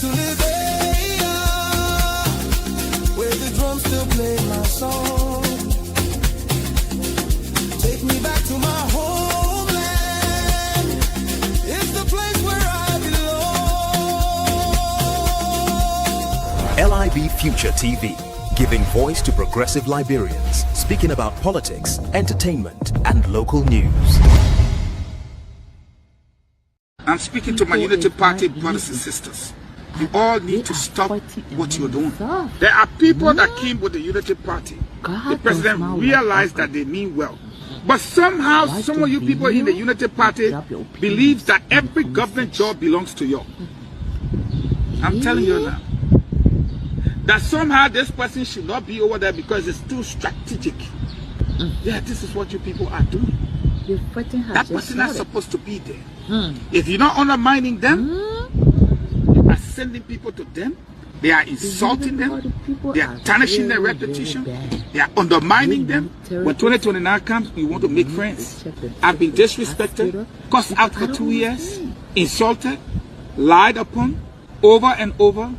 to Liberia, where the drums still play my song. Take me back to my homeland. It's the place where I belong. LIB Future TV, giving voice to progressive Liberians, speaking about politics, entertainment, and local news. I'm speaking to my Unity Party brothers and sisters. You all need to stop what you're doing. There are people that came with the Unity Party. The president realized that they mean well. But somehow, some of you people in the Unity Party believes that every government job belongs to you. I'm telling you now. That somehow this person should not be over there because it's too strategic. Yeah, this is what you people are doing. That person is supposed to be there. If you're not undermining them, you are sending people to them. They are insulting them. They are tarnishing their reputation. They are undermining them. When 2029 comes, we want to make friends. I've been disrespected, cussed out for 2 years, insulted, lied upon, over and over,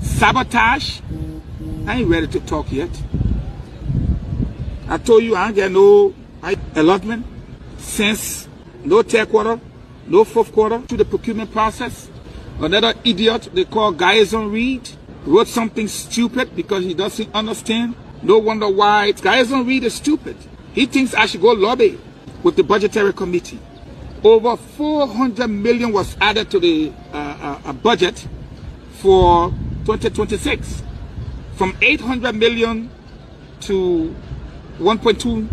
sabotage. I ain't ready to talk yet. I told you I ain't get no allotment since no third quarter, no fourth quarter to the procurement process. Another idiot they call Gaizon Reed wrote something stupid because he doesn't understand. No wonder why Gaizon Reed is stupid. He thinks I should go lobby with the budgetary committee. Over 400 million was added to the budget for 2026. From 800 million to 1.2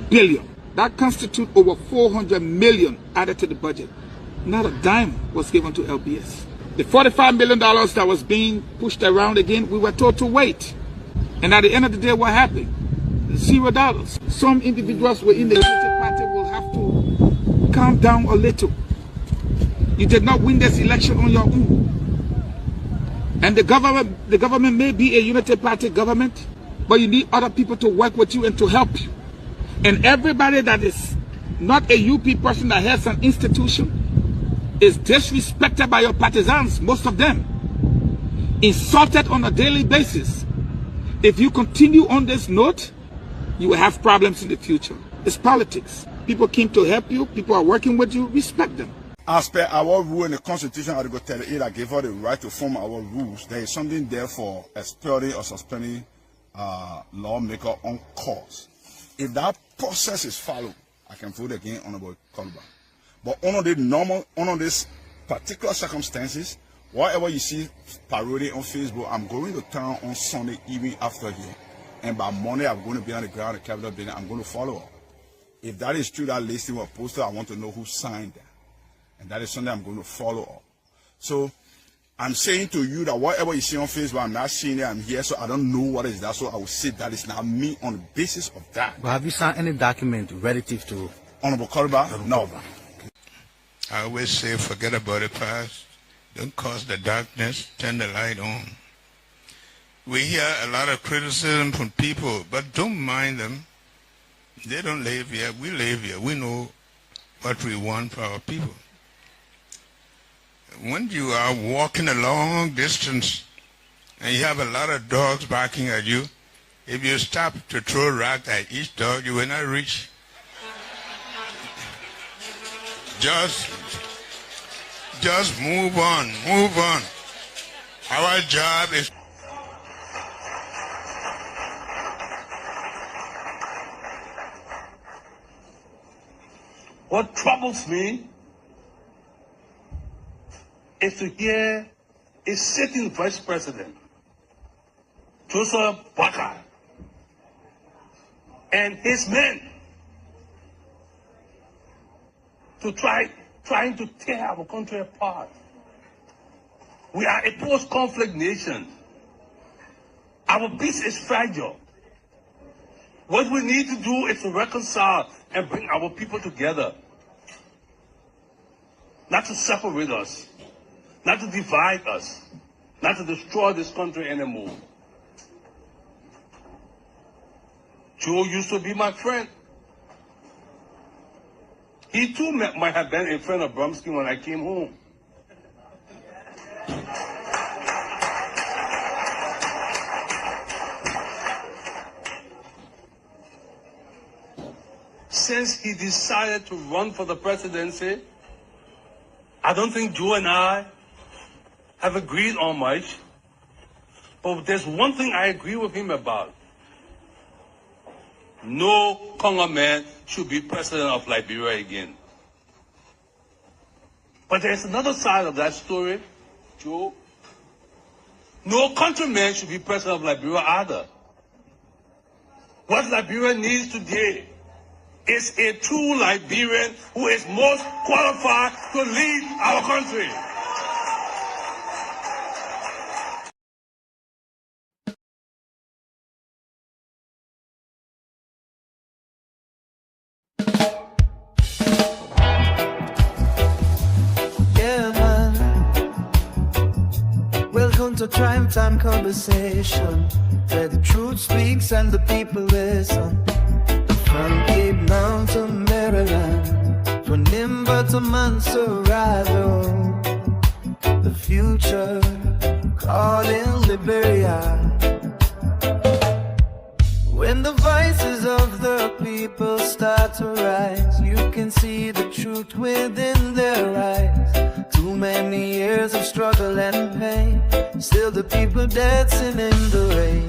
billion. That constitutes over 400 million added to the budget. Not a dime was given to LBS. The $45 million that was being pushed around again, we were told to wait. And at the end of the day, what happened? $0. Some individuals within the Unity Party will have to calm down a little. You did not win this election on your own. And the government may be a Unity Party government, but you need other people to work with you and to help you. And everybody that is not a UP person that has an institution is disrespected by your partisans, most of them. Insulted on a daily basis. If you continue on this note, you will have problems in the future. It's politics. People came to help you. People are working with you. Respect them. As per our rule in the Constitution, Article 38, that gave us the right to form our rules. There is something there for expelling or suspending lawmaker on cause. If that process is followed, I can vote again Honorable Kolba. But under this particular circumstances, whatever you see parading on Facebook, I'm going to town on Sunday evening after here. And by Monday, I'm going to be on the ground at the Capitol building. I'm going to follow up. If that is true, that listing was posted, I want to know who signed that. And that is something I'm going to follow up. So I'm saying to you that whatever you see on Facebook, I'm not seeing it, I'm here, so I don't know what is that. So I will say that is not me on the basis of that. But have you signed any document relative to Honorable Kolba? No. I always say forget about the past. Don't cause the darkness, turn the light on. We hear a lot of criticism from people, but don't mind them. They don't live here, we live here. We know what we want for our people. When you are walking a long distance and you have a lot of dogs barking at you, if you stop to throw rocks at each dog, you will not reach. Just move on, move on. Our job is... What troubles me is to hear a sitting vice president, Joseph Baka, and his men trying to tear our country apart. We are a post-conflict nation. Our peace is fragile. What we need to do is to reconcile and bring our people together. Not to separate us, not to divide us, not to destroy this country anymore. Joe used to be my friend. He too might have been a friend of Brumsky when I came home. since he decided to run for the presidency, I don't think Joe and I have agreed on much. But there's one thing I agree with him about. No Congo man should be president of Liberia again. But there's another side of that story, Joe. No countryman should be president of Liberia either. What Liberia needs today is a true Liberian who is most qualified to lead our country. To Crime Time Conversation, where the truth speaks and the people listen. From Cape Town to Maryland, from Nimba to Monrovia, the future calling Liberia. When the voices of the people start to rise, you can see the truth within their eyes. Too many years of struggle and pain, still the people dancing in the rain.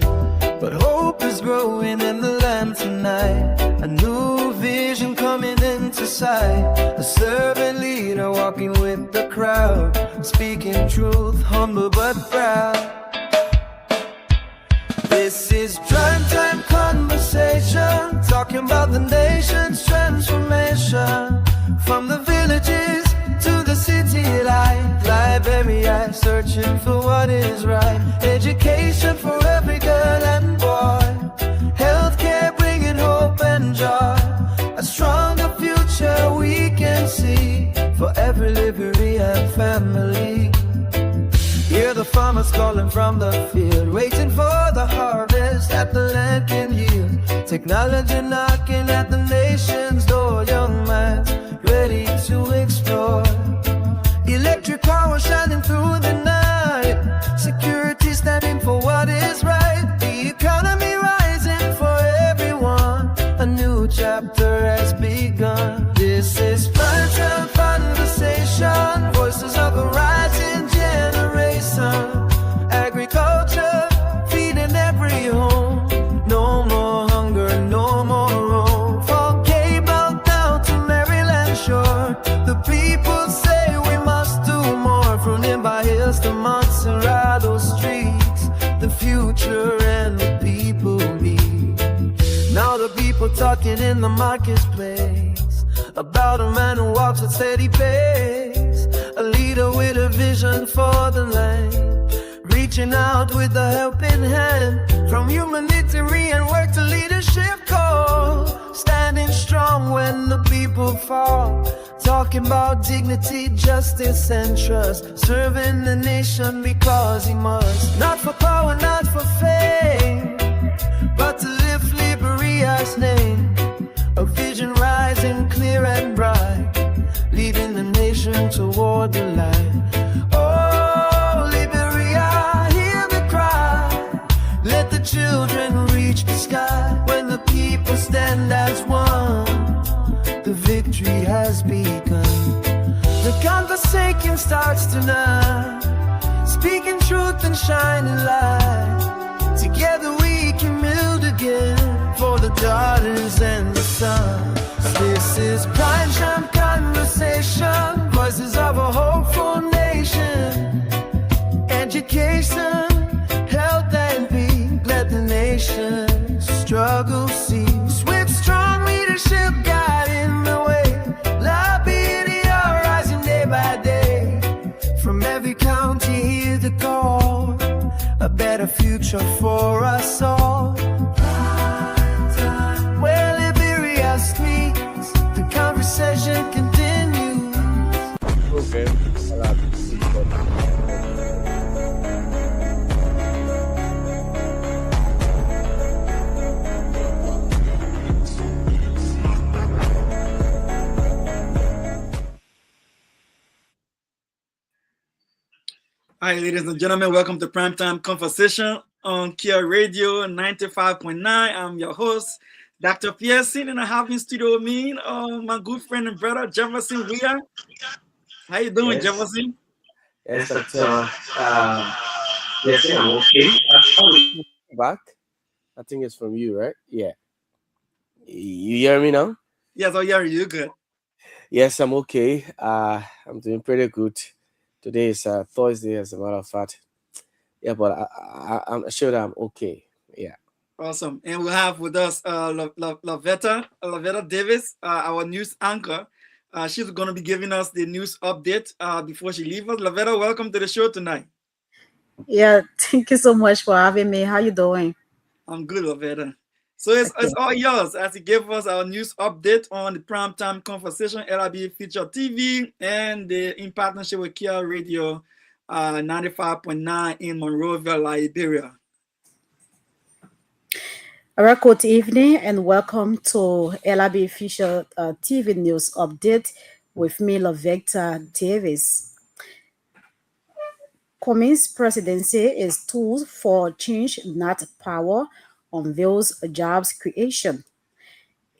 But hope is growing in the land tonight, a new vision coming into sight. A servant leader walking with the crowd, speaking truth, humble but proud. This is Prime Time Conversation, talking about the nation's transformation. From the villages to the city life, Liberia searching for what is right. Education for every girl and boy, healthcare bringing hope and joy. A stronger future we can see for every Liberian family. Hear the farmers calling from the field, waiting for the harvest that the land can yield. Technology knocking at the nation's door, young minds ready to explore. Electric power shining through the night, security standing for what is right. The economy rising for everyone, a new chapter has begun. This is Prime Time Conversation, voices of a rising generation. Agriculture feeding every home, no more hunger, no more roam. From Cape down to Maryland shore, the people say we must do more. From nearby hills to Monserrado streets, the future and the people lead. Now the people talking in the marketplace about a man who walks at steady pace, a leader with a vision for the land, reaching out with a helping hand. From humanitarian work to leadership call, standing strong when the people fall, talking about dignity, justice and trust, serving the nation because he must. Not for power, not for fame, but to lift Liberia's name. A vision rising clear and bright, leading the nation toward the light. Oh, Liberia, hear the cry. Let the children reach the sky. When the people stand as one, the victory has begun. The conversation starts tonight, speaking truth and shining light. Together we can build again for the daughters and the sons. This is Prime Time Conversation, voices of a hopeful nation. Education, health and peace, let the nation struggle cease. With strong leadership guiding the way, Liberia rising day by day. From every county hear the call, a better future for us all. Where Liberia speaks, the conversation continues. Okay. Hi, ladies and gentlemen, welcome to Primetime Conversation on KEAR Radio 95.9. I'm your host, Dr. Pearson, and I have in studio with me my good friend and brother Jefferson Weir. How you doing, Jefferson? Yes, Doctor. Yes, I'm okay. Back. I think it's from you, right? Yeah. You hear me now? Yes, oh yeah, you good. Yes, I'm okay. I'm doing pretty good. Today is Thursday, as a matter of fact. Yeah, but I'm sure that I'm okay. Yeah. Awesome. And we have with us Lavetta Davis, our news anchor. She's going to be giving us the news update before she leaves us. Lavetta, welcome to the show tonight. Yeah, thank you so much for having me. How you doing? I'm good, Lavetta. So it's all yours as you give us our news update on the primetime conversation, LIB Future TV, and in partnership with KEAR Radio 95.9 in Monrovia, Liberia. All right, good evening and welcome to LIB Future TV News Update with me, Lavetta Davis. Cummings' presidency is tools for change, not power, unveils jobs creation.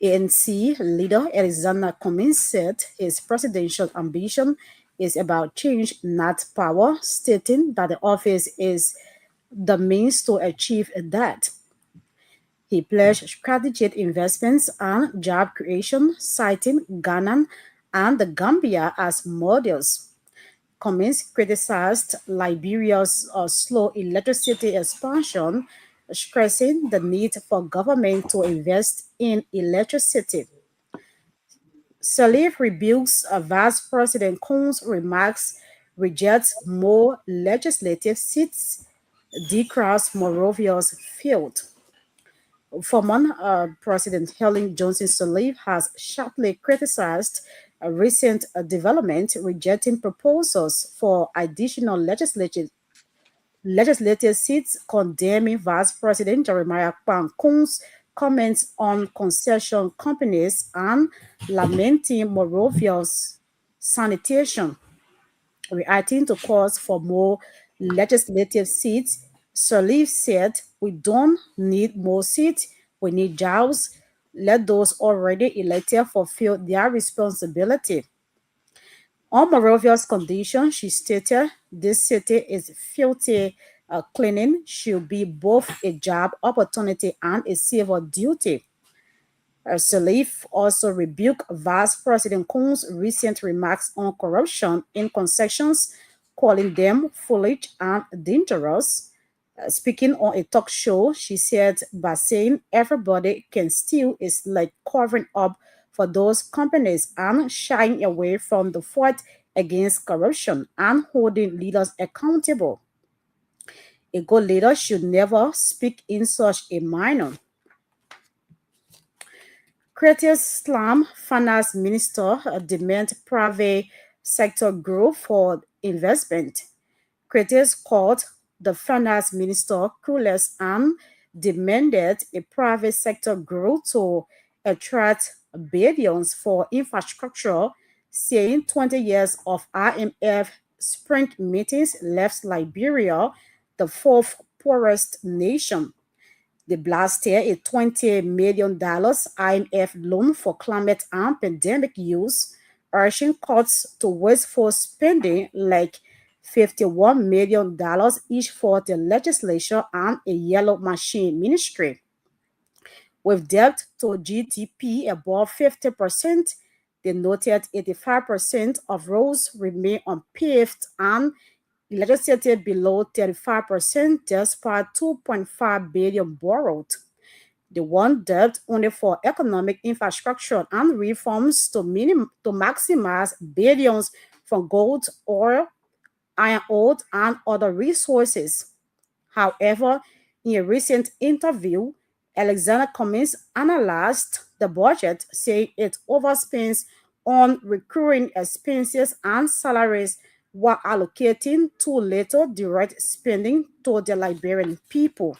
ANC leader Alexander Cummings said his presidential ambition is about change, not power, stating that the office is the means to achieve that. He pledged strategic investments and job creation, citing Ghana and the Gambia as models. Cummings criticized Liberia's slow electricity expansion, stressing the need for government to invest in electricity. Salif rebukes Vice President Coons' remarks, rejects more legislative seats, decries Monrovia's field. Former President Helen Johnson Sirleaf has sharply criticized a recent development, rejecting proposals for additional legislative seats, condemning Vice President Jeremiah Kwankun's comments on concession companies and lamenting Monrovia's sanitation. Reacting to calls for more legislative seats, Sirleaf said, "We don't need more seats, we need jobs. Let those already elected fulfill their responsibility." On Monrovia's condition, she stated, "This city is filthy. Cleaning should be both a job opportunity and a civil duty." Salif also rebuked Vice President Coons' recent remarks on corruption in concessions, calling them foolish and dangerous. Speaking on a talk show, she said, by saying everybody can steal is like covering up for those companies and shying away from the fight against corruption and holding leaders accountable. A good leader should never speak in such a manner. Creative Slam Finance Minister demand private sector growth for investment. Critics called the finance minister clueless and demanded a private sector growth to attract billions for infrastructure, saying 20 years of IMF spring meetings left Liberia the fourth poorest nation. They blasted a $20 million IMF loan for climate and pandemic use, urging cuts to wasteful spending like $51 million each for the legislature and a yellow machine ministry. With debt to GDP above 50%, they noted 85% of roads remain unpaved and electricity below 35% despite $2.5 billion borrowed. They want debt only for economic infrastructure and reforms to maximize billions from gold, oil, iron ore, and other resources. However, in a recent interview, Alexander Cummings analyzed the budget, saying it overspends on recurring expenses and salaries while allocating too little direct spending to the Liberian people.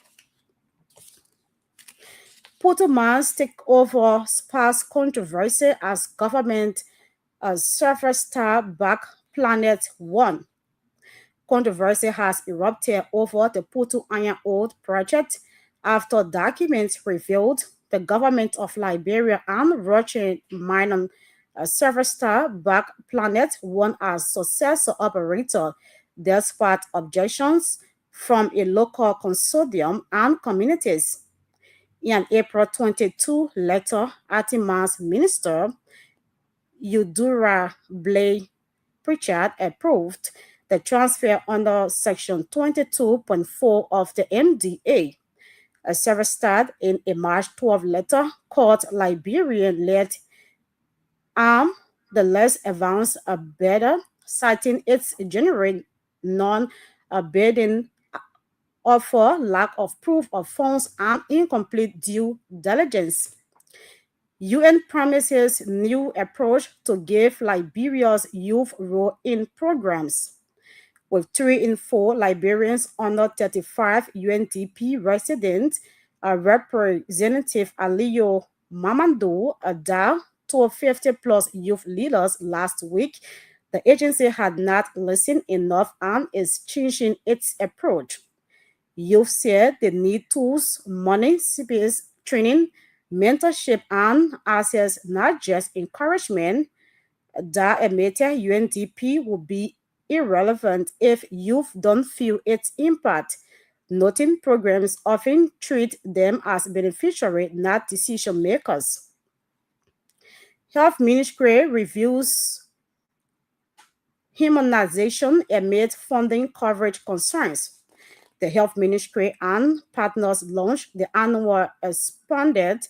Puerto-Man's takeover sparks controversy as government surfer star back Planet One. Controversy has erupted over the Puerto Iron Ore project after documents revealed the government of Liberia and Russian minor Severstar-backed Planet One as successor operator, despite objections from a local consortium and communities. In an April 22 letter, Atima's minister, Eudora Blay Pritchard, approved the transfer under Section 22.4 of the MDA. A Severstad, in a March 12 letter, called Liberian-led arm the less advanced bidder, citing its general non-bidding offer, lack of proof of funds, and incomplete due diligence. UN promises new approach to give Liberia's youth role in programs. With 3 in 4 Liberians under 35 UNDP residents, Representative Aliyo Mamando Adar told 50-plus youth leaders last week the agency had not listened enough and is changing its approach. Youth said they need tools, money, space, training, mentorship, and access, not just encouragement. That admitted UNDP will be irrelevant if youth don't feel its impact, noting programs often treat them as beneficiaries, not decision makers. Health Ministry reviews immunization amid funding coverage concerns. The Health Ministry and partners launched the annual expanded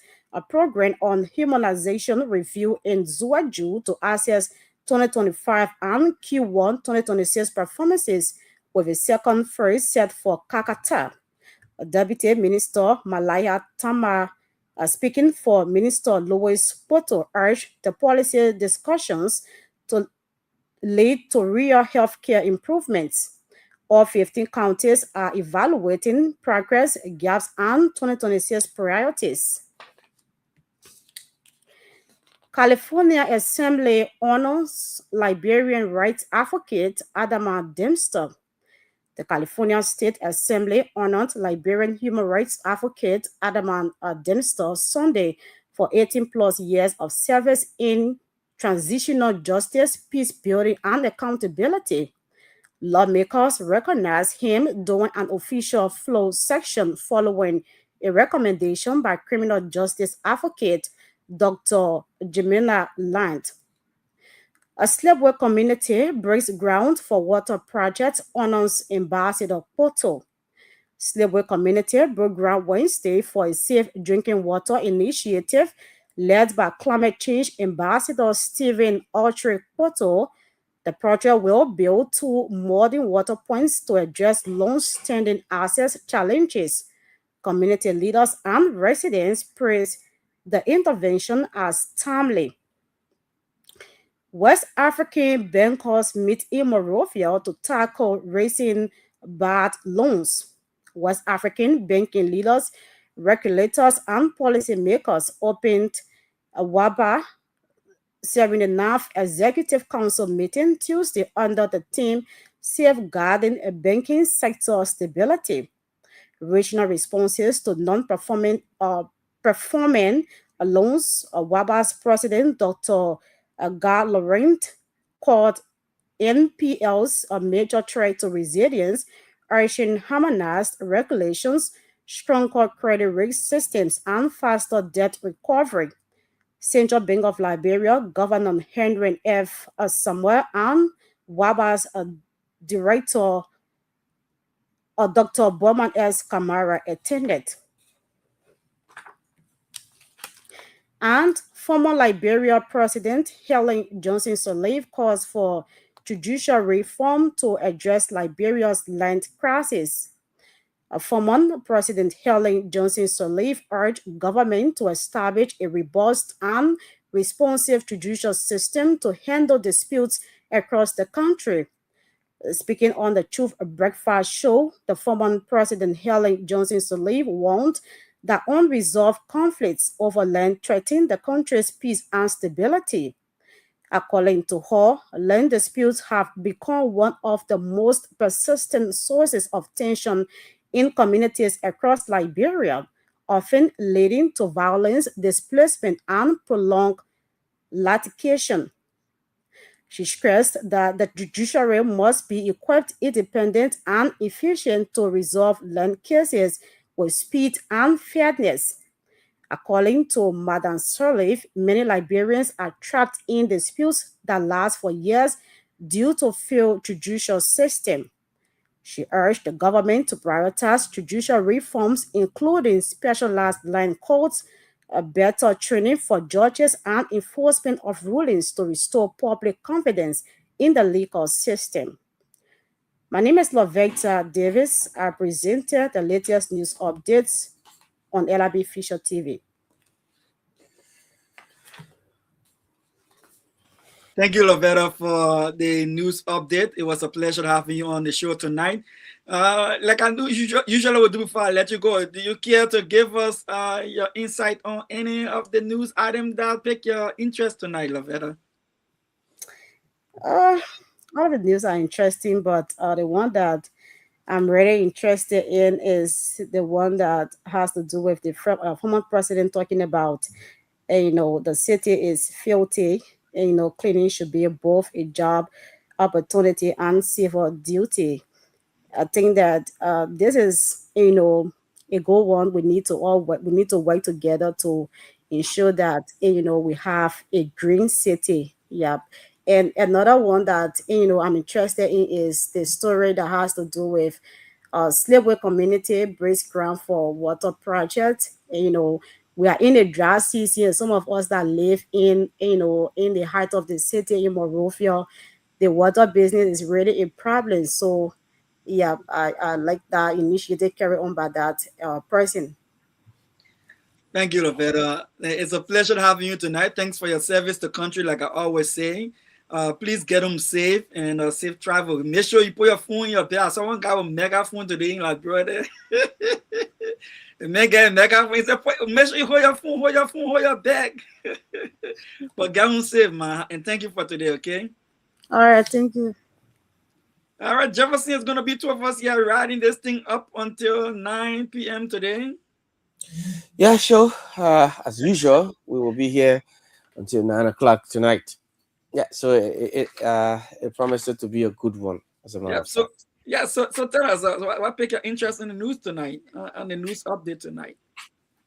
program on immunization review in Zuaju to assess 2025 and Q1 2026 performances, with a second phase set for Kakata. Deputy Minister Malaya Tamar, speaking for Minister Louis Poto, urged the policy discussions to lead to real healthcare improvements. All 15 counties are evaluating progress, gaps, and 2026 priorities. California Assembly honors Liberian rights advocate Adama Dempster. The California State Assembly honored Liberian human rights advocate Adama Dempster Sunday for 18-plus years of service in transitional justice, peace building, and accountability. Lawmakers recognized him during an official flow section following a recommendation by criminal justice advocate Dr. Jemina Land. A Slipway community breaks ground for water project, honors Ambassador Poto. Slipway community broke ground Wednesday for a safe drinking water initiative led by climate change Ambassador Stephen Autry Poto. The project will build 2 modern water points to address long-standing access challenges. Community leaders and residents praised the intervention as timely. West African bankers meet in Monrovia to tackle raising bad loans. West African banking leaders, regulators, and policymakers opened a WABA 79th Executive Council meeting Tuesday under the theme Safeguarding a Banking Sector Stability. Regional responses to non-performing performing loans. WABA's president, Dr. Gar Laurent, called NPLs a major threat to resilience, urging harmonized regulations, stronger credit risk systems, and faster debt recovery. Central Bank of Liberia Governor Henry F. Samuel and WABA's director Dr. Bowman S. Kamara attended. And former Liberia President Helen Johnson Sirleaf calls for judicial reform to address Liberia's land crisis. Former President Helen Johnson Sirleaf urged government to establish a robust and responsive judicial system to handle disputes across the country. Speaking on the Truth Breakfast show, the former President Helen Johnson Sirleaf warned that unresolved conflicts over land threaten the country's peace and stability. According to her, land disputes have become one of the most persistent sources of tension in communities across Liberia, often leading to violence, displacement, and prolonged litigation. She stressed that the judiciary must be equipped, independent, and efficient to resolve land cases with speed and fairness. According to Madam Sirleaf, many Liberians are trapped in disputes that last for years due to failed judicial system. She urged the government to prioritize judicial reforms, including specialized land courts, a better training for judges, and enforcement of rulings to restore public confidence in the legal system. My name is Lovecta Davis. I presented the latest news updates on LIB Future TV. Thank you, Lovetta, for the news update. It was a pleasure having you on the show tonight. Like I do usually would do before I let you go, do you care to give us your insight on any of the news items that pick your interest tonight, Lovetta? All of the news are interesting, but the one that I'm really interested in is the one that has to do with the former president talking about, the city is filthy. Cleaning should be both a job opportunity and civil duty. I think that this is, a good one. We need to work together to ensure that we have a green city. Yep. And another one that I'm interested in is the story that has to do with Slipway community breaks ground for water project. We are in a dry season. Some of us that live in the heart of the city in Monrovia, the water business is really a problem. So yeah, I like that initiative carried on by that person. Thank you, Lovetta. It's a pleasure having you tonight. Thanks for your service to country, like I always say. Please get them safe and safe travel. Make sure you put your phone in your bag. Someone got a megaphone today, like brother. Megaphone. Make sure you hold your bag. But get them safe, man. And thank you for today, okay? All right, thank you. All right, Jefferson, is going to be two of us here riding this thing up until 9 p.m. today. Yeah, sure. As usual, we will be here until 9 o'clock tonight. Yeah, so it promises to be a good one, as a matter of fact. So tell us, what piqued your interest in the news tonight, on the news update tonight?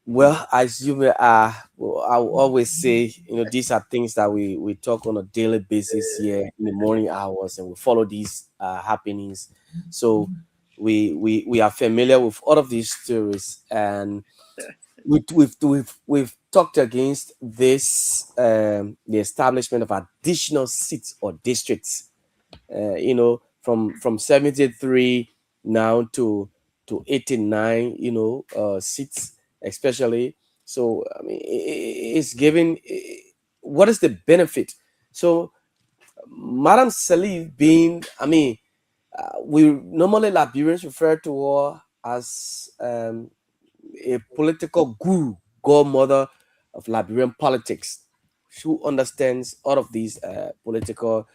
Well, as you I will always say, these are things that we talk on a daily basis here in the morning hours, and we follow these happenings. So we are familiar with all of these stories, and we've talked against this the establishment of additional seats or districts, from 73 now to 89, seats especially. So I mean, it's giving. What is the benefit? So Madam Salif being, we normally Liberians refer to her as a political guru, godmother of Liberian politics, who understands all of these political,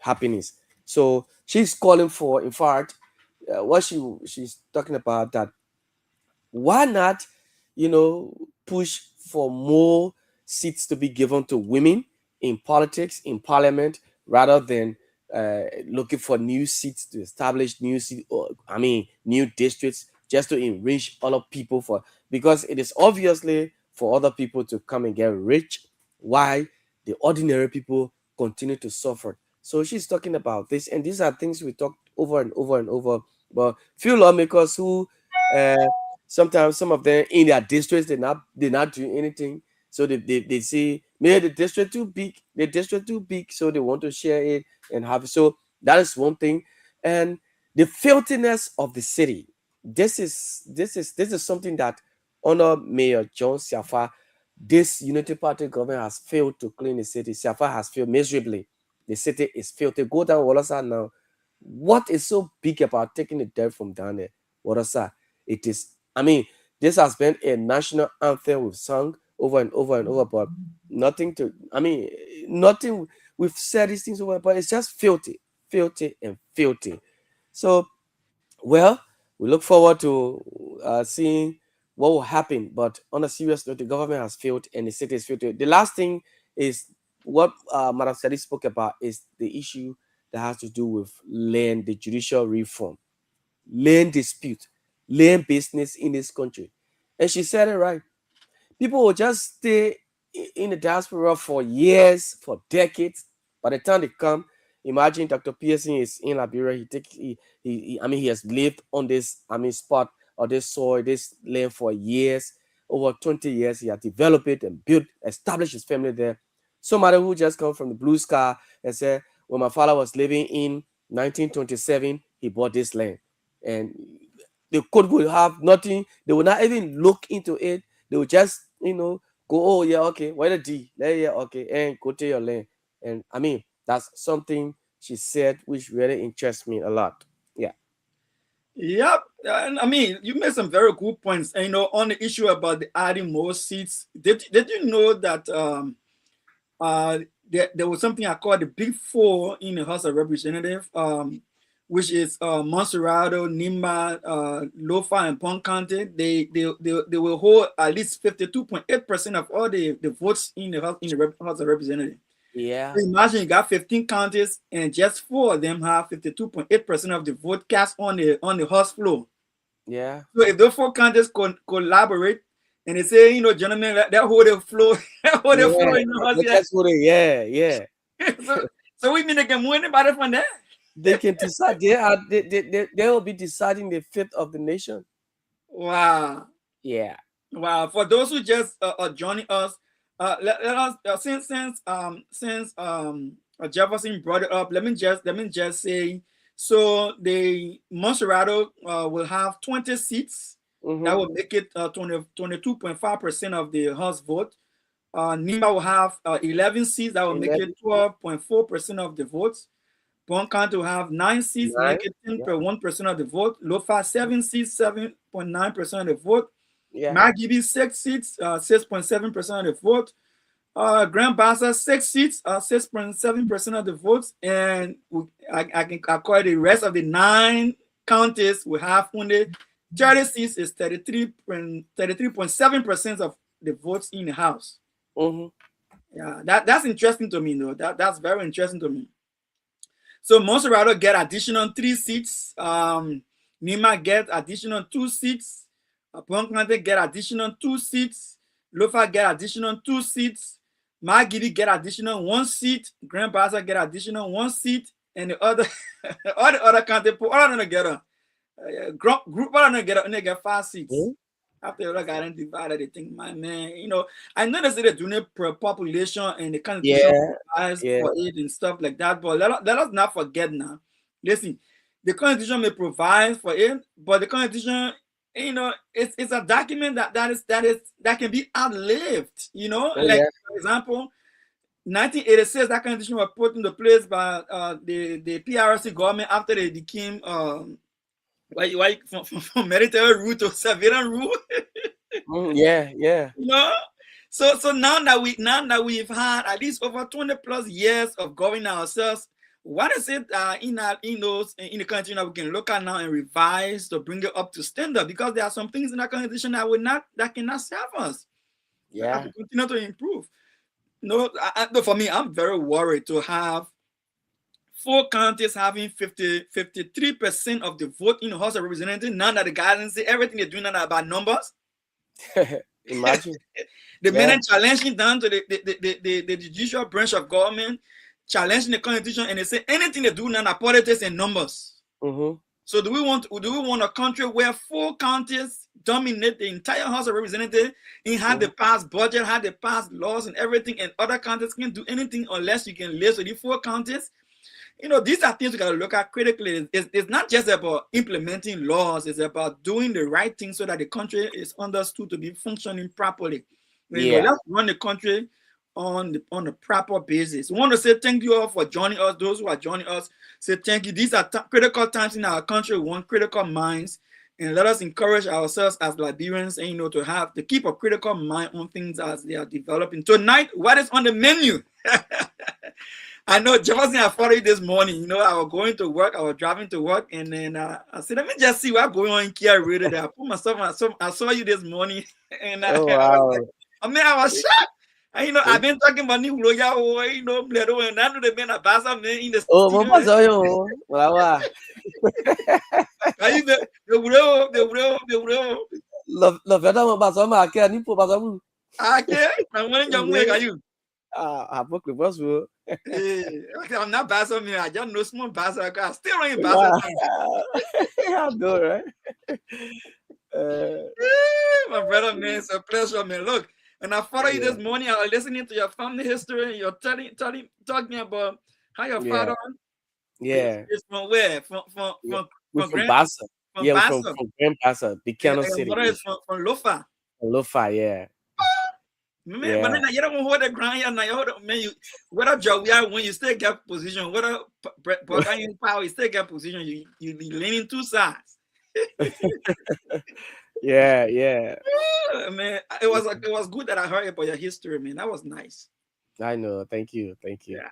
happenings. So she's calling for, in fact, what she's talking about, that why not, push for more seats to be given to women in politics, in parliament, rather than looking for new seats to establish new new districts, just to enrich all of people, because it is obviously for other people to come and get rich, why the ordinary people continue to suffer. So she's talking about this, and these are things we talked over and over and over. But few lawmakers who sometimes, some of them in their districts, they're not doing anything. So they say maybe the district too big, so they want to share it and have it. So that is one thing. And the filthiness of the city. This is something that under Mayor John Siafa, this Unity Party government has failed to clean the city. Siafa has failed miserably. The city is filthy. Go down Walasa now. What is so big about taking the dirt from down there? Walasa. It is, this has been a national anthem we've sung over and over and over, but nothing. We've said these things over, but it's just filthy. So, well, we look forward to seeing what will happen. But on a serious note, the government has failed and the state has failed. The last thing is what Madam Sadi spoke about is the issue that has to do with land, the judicial reform, land dispute, land business in this country. And she said it right. People will just stay in the diaspora for years, for decades. By the time they come, imagine Dr. Pearson is in Liberia. He has lived on this, spot or this soil, this land for years, over 20 years. He has developed it and built, established his family there. Somebody who just come from the blue sky and said, when my father was living in 1927, he bought this land. And the court will have nothing. They will not even look into it. They will just, go, oh, yeah, okay, where the D? Yeah, okay, and go to your land. And that's something she said which really interests me a lot. Yeah. Yep. And you made some very good points. And, on the issue about the adding more seats, did you know that there was something I call the Big Four in the House of Representatives, which is Monserrado, Nima, Lofa, and Pond County. They will hold at least 52.8% of all the votes in the House of Representatives. Yeah. So imagine you got 15 counties and just 4 of them have 52.8% of the vote cast on the House floor. Yeah. So if those 4 counties collaborate and they say, gentlemen, that hold the floor, floor in the House. Yeah. So we mean they can win anybody from there. They can decide. They will be deciding the fate of the nation. Wow. Yeah. Wow. For those who just are joining us, let us since Jefferson brought it up, let me just say, so the Monserrado will have 20 seats. That will make it 22.5% of the House vote. Nima will have 11 seats. That will make it 12.4% of the votes. Pond County will have 9 seats, make it 10.1% of the vote. Lofa 7 seats, 7.9% of the vote. Yeah. Magibi 6 seats, 6.7% of the vote. Grand Bassa 6 seats, 6.7% of the votes. And I call it the rest of the 9 counties will have only 30 seats, is 33.7% of the votes in the House. Yeah, that's interesting to me, though. That's very interesting to me. So Monserrado get additional 3 seats. Nima get additional 2 seats. Pond County get additional 2 seats. Lofa get additional 2 seats. Magidi get additional 1 seat. Grand Bassa get additional 1 seat. And the other, all the other county, all of them together. Group all of them together, and they get 5 seats. After all got divided, they think, my man, I know they say they're doing it per population and the constitution provides for it and stuff like that. But let us not forget now. Listen, the constitution may provide for it, but the constitution, it's a document that can be outlived. For example, 1986, that constitution was put into place by the PRC government after they became from military rule to civilian rule. Yeah. So now that we've had at least over 20 plus years of governing ourselves, what is it in the country that we can look at now and revise to bring it up to standard? Because there are some things in that constitution that cannot serve us. Yeah. We have to continue to improve. For me, I'm very worried to have 4 counties having 53% of the vote in the House of Representatives. Now that the guidance say everything they're doing now about numbers. Imagine. The men challenging down to the judicial branch of government, challenging the constitution, and they say anything they do now are politics and numbers. So do we want a country where 4 counties dominate the entire House of Representatives and have the passed budget, have the passed laws and everything, and other counties can't do anything unless you can live with the 4 counties? These are things we got to look at critically. It's not just about implementing laws. It's about doing the right thing so that the country is understood to be functioning properly. Let's run the country on a proper basis. We want to say thank you all for joining us. Those who are joining us, say thank you. These are critical times in our country. We want critical minds. And let us encourage ourselves as Liberians and, to keep a critical mind on things as they are developing. Tonight, what is on the menu? I know, Jefferson, I followed you this morning. You know, I was going to work, I was driving to work, and then I said, let me just see what's going on in KEAR Radio. I put myself, I saw you this morning, and Oh, wow. I was shocked. And, you know, I've been talking about New Loya, you know, and I know they've been a basa man in the Oh, studio. Mama Zoyo. Wow. Love that about some I can't even put some. Okay, I'm winning your way. Are you? I book the boss. I'm not basa man. I just know small basa. I still ain't basa. I know, right? My brother, man, it's a pleasure, man. Look, and I follow you this morning. I was listening to your family history. You're talking about how your father is from where? From Bassa. From Yeah, Bassa. from Grand Bassa, Bicano Your City. mother is from Lofa. Lofa, yeah. Man, but then you don't hold the ground here. Now you hold, man, you whether job we are when you still get position, whether power, you still get position. You be leaning two sides. Yeah. Man, it was good that I heard about your history, man. That was nice. I know. Thank you. Yeah.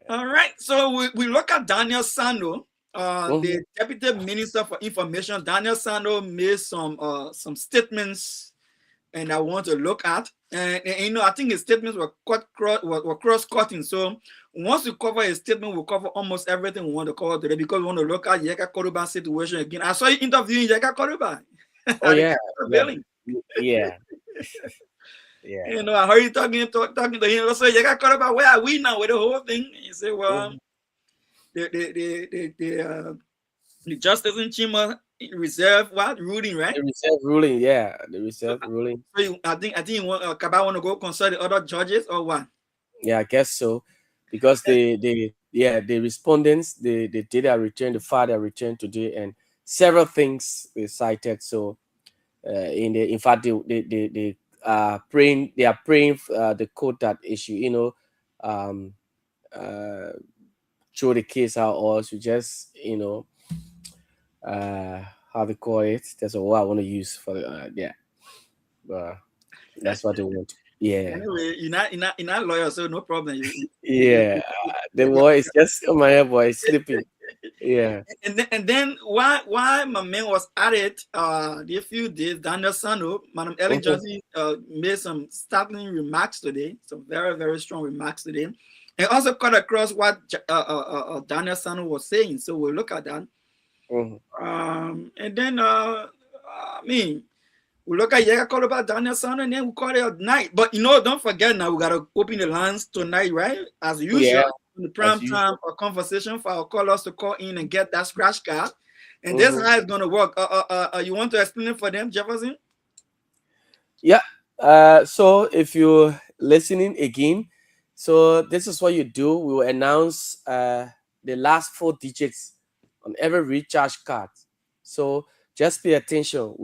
All right. So we look at Daniel Sando, the Deputy Minister for Information. Daniel Sando made some statements, and I want to look at. And you know, I think his statements were cross-cutting. So once we cover his statement, we'll cover almost everything we want to cover today because we want to look at Yeka Koruba situation again. I saw you interviewing Yeka Koruba. Oh yeah. Yeah. You know, I heard you talking to him. I said, Yeka Koruba, where are we now with the whole thing? He said, well, the justice in Chima reserve ruling, right? The reserve ruling, yeah. The reserve ruling. So I think you want Kaba want to go consult the other judges or what? Yeah, I guess so. Because the respondents they did their return, the father returned today, and several things they cited. So in fact they are praying the court that issue, you know, throw the case out, or to just, you know, how they call it. That's what I want to use for that's what they want. Yeah. Anyway, you're not lawyer, so no problem. The boy is just my hair boy is sleeping. Yeah. And then why my man was at it a few days, Daniel Sando, Madam Ellen Johnson made some startling remarks today, some very, very strong remarks today. And also cut across what Daniel Sando was saying. So we'll look at that. And then we look at Yeka call about Daniel Sando, and then we call it at night. But you know, don't forget now we gotta open the lines tonight, right? As usual, in the prime time a conversation for our callers to call in and get that scratch card. And this is how it's gonna work. You want to explain it for them, Jefferson? Yeah. So if you're listening again, so this is what you do. We will announce the last 4 digits on every recharge card. So just pay attention.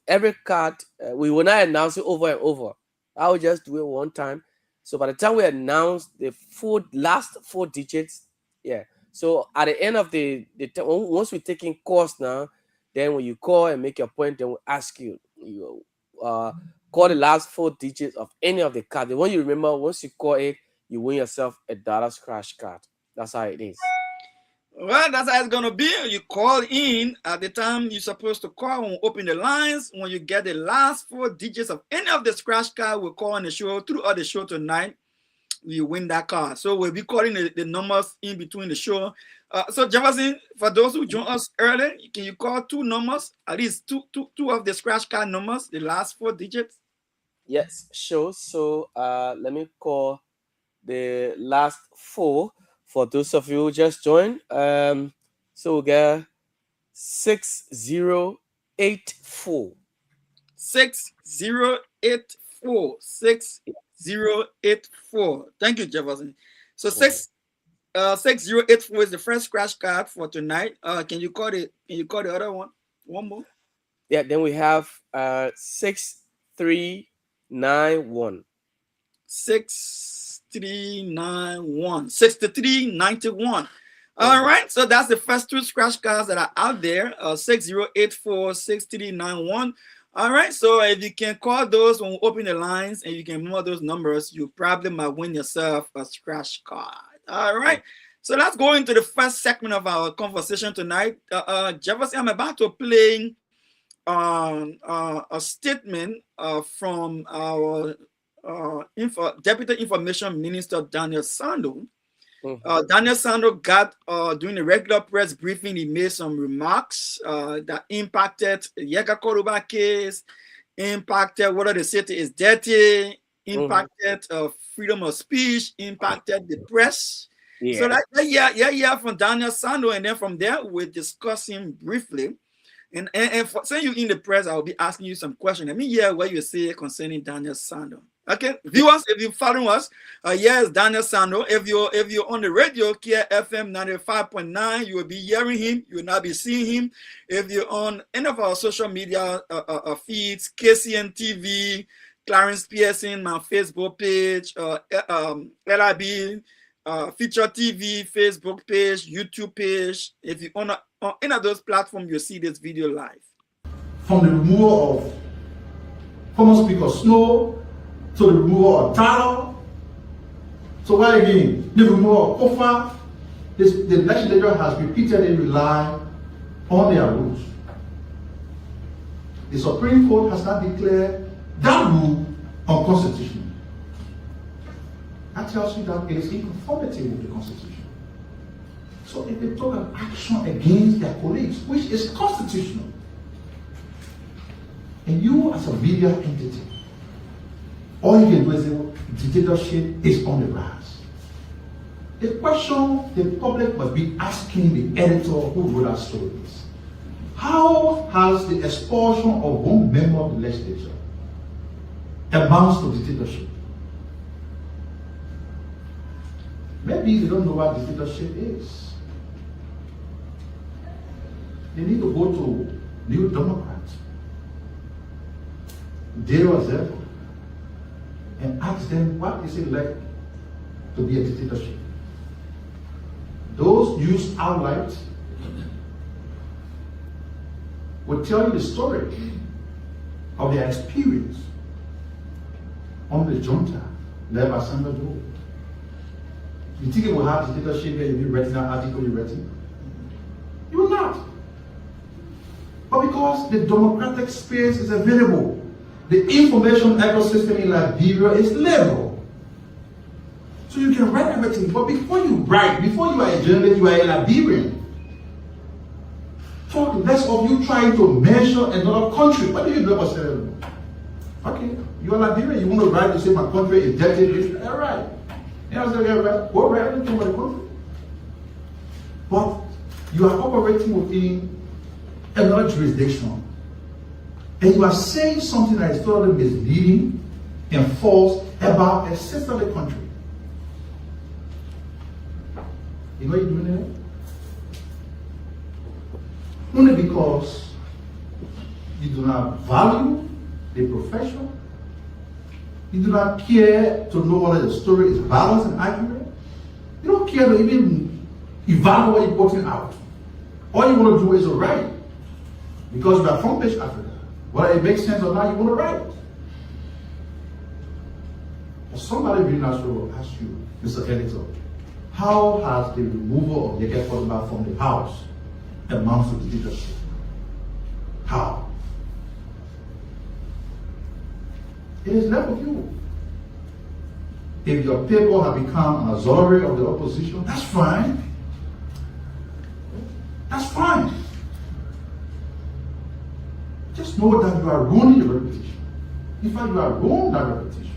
Every card, we will not announce it over and over. I will just do it one time. So by the time we announce the last 4 digits, so at the end of the once we're taking calls now, then when you call and make your point, then we'll ask you, call the last 4 digits of any of the cards. The one you remember, once you call it, you win yourself a dollar scratch card. That's how it is. Well, that's how it's gonna be. You call in at the time you're supposed to call. When we open the lines, when you get the last 4 digits of any of the scratch card, we'll call on the show. Throughout the show tonight, you win that card. So we'll be calling the numbers in between the show. So Jefferson, for those who join us early, can you call 2 numbers, at least two of the scratch card numbers, the last 4 digits? Yes, sure. So let me call the last 4 for those of you who just joined. So we get 6084. 6084. 6084. Thank you, Jefferson. So 6084 is the first scratch card for tonight. Can you call the other one? One more. Yeah, then we have 6391. 6391. 6391. All right, so that's the first 2 scratch cards that are out there. 6084, 6391. All right, so if you can call those when we open the lines and you can remember those numbers, you probably might win yourself a scratch card. All right. So let's go into the first segment of our conversation tonight. Jefferson, I'm about to play a statement from our Deputy Information Minister Daniel Sando. Daniel Sando got during a regular press briefing, he made some remarks that impacted the Yega Koruba case, impacted whether the city is dirty, impacted freedom of speech, impacted the press. Yeah. So that from Daniel Sando, and then from there we'll discuss him briefly. And for saying you in the press, I'll be asking you some questions. Let me hear what you say concerning Daniel Sando. Okay, viewers, if you follow us, yes, Daniel Sando. If you're on the radio, KEAR FM 95.9, you will be hearing him. You will not be seeing him. If you're on any of our social media feeds, KCN TV, Clarence Pearson, my Facebook page, LIB Future TV, Facebook page, YouTube page. If you on any of those platforms, you'll see this video live. From the removal of former Speaker Snow to the removal of Tyler. So why again? The removal of Kofa, the legislature has repeatedly relied on their rules. The Supreme Court has not declared that rule unconstitutional. That tells you that it is in conformity with the Constitution. So if they took an action against their colleagues, which is constitutional, and you as a media entity, all you can do is say dictatorship is on the rise. The question the public must be asking the editor who wrote that story is, how has the expulsion of one member of the legislature amounts to dictatorship? Maybe they don't know what dictatorship is. They need to go to New Democrats, Dale Zephyr, and ask them what is it like to be a dictatorship. Those used outright will tell you the story of their experience on the junta led by Sandra Joe. You think it will have dictatorship here if you read that article you read? You will not. But because the democratic space is available, the information ecosystem in Liberia is level. So you can write everything, but before you write, before you are a journalist, you are a Liberian. Talk less of you trying to measure another country. What do you do about Sierra? Okay, you are Liberian, you want to write to say my country is dirty, all right. And I was like, go write anything about the country. But you are operating within another jurisdiction. And you are saying something that is totally misleading and false about a sister of the country. You know what you're doing there? Only because you do not value the profession, you do not care to know whether the story is balanced and accurate. You don't care to even evaluate what you're putting out. All you want to do is write. Because you are from West Africa. Whether it makes sense or not, you want to write. But somebody very naturally will ask you, Mr. Editor, how has the removal of Yeke Koruba from the House amounts to dictatorship? How? It is left with you. If your people have become an auxiliary of the opposition, that's fine. That's fine. Just know that you are ruining your reputation. In fact, you are ruining that reputation.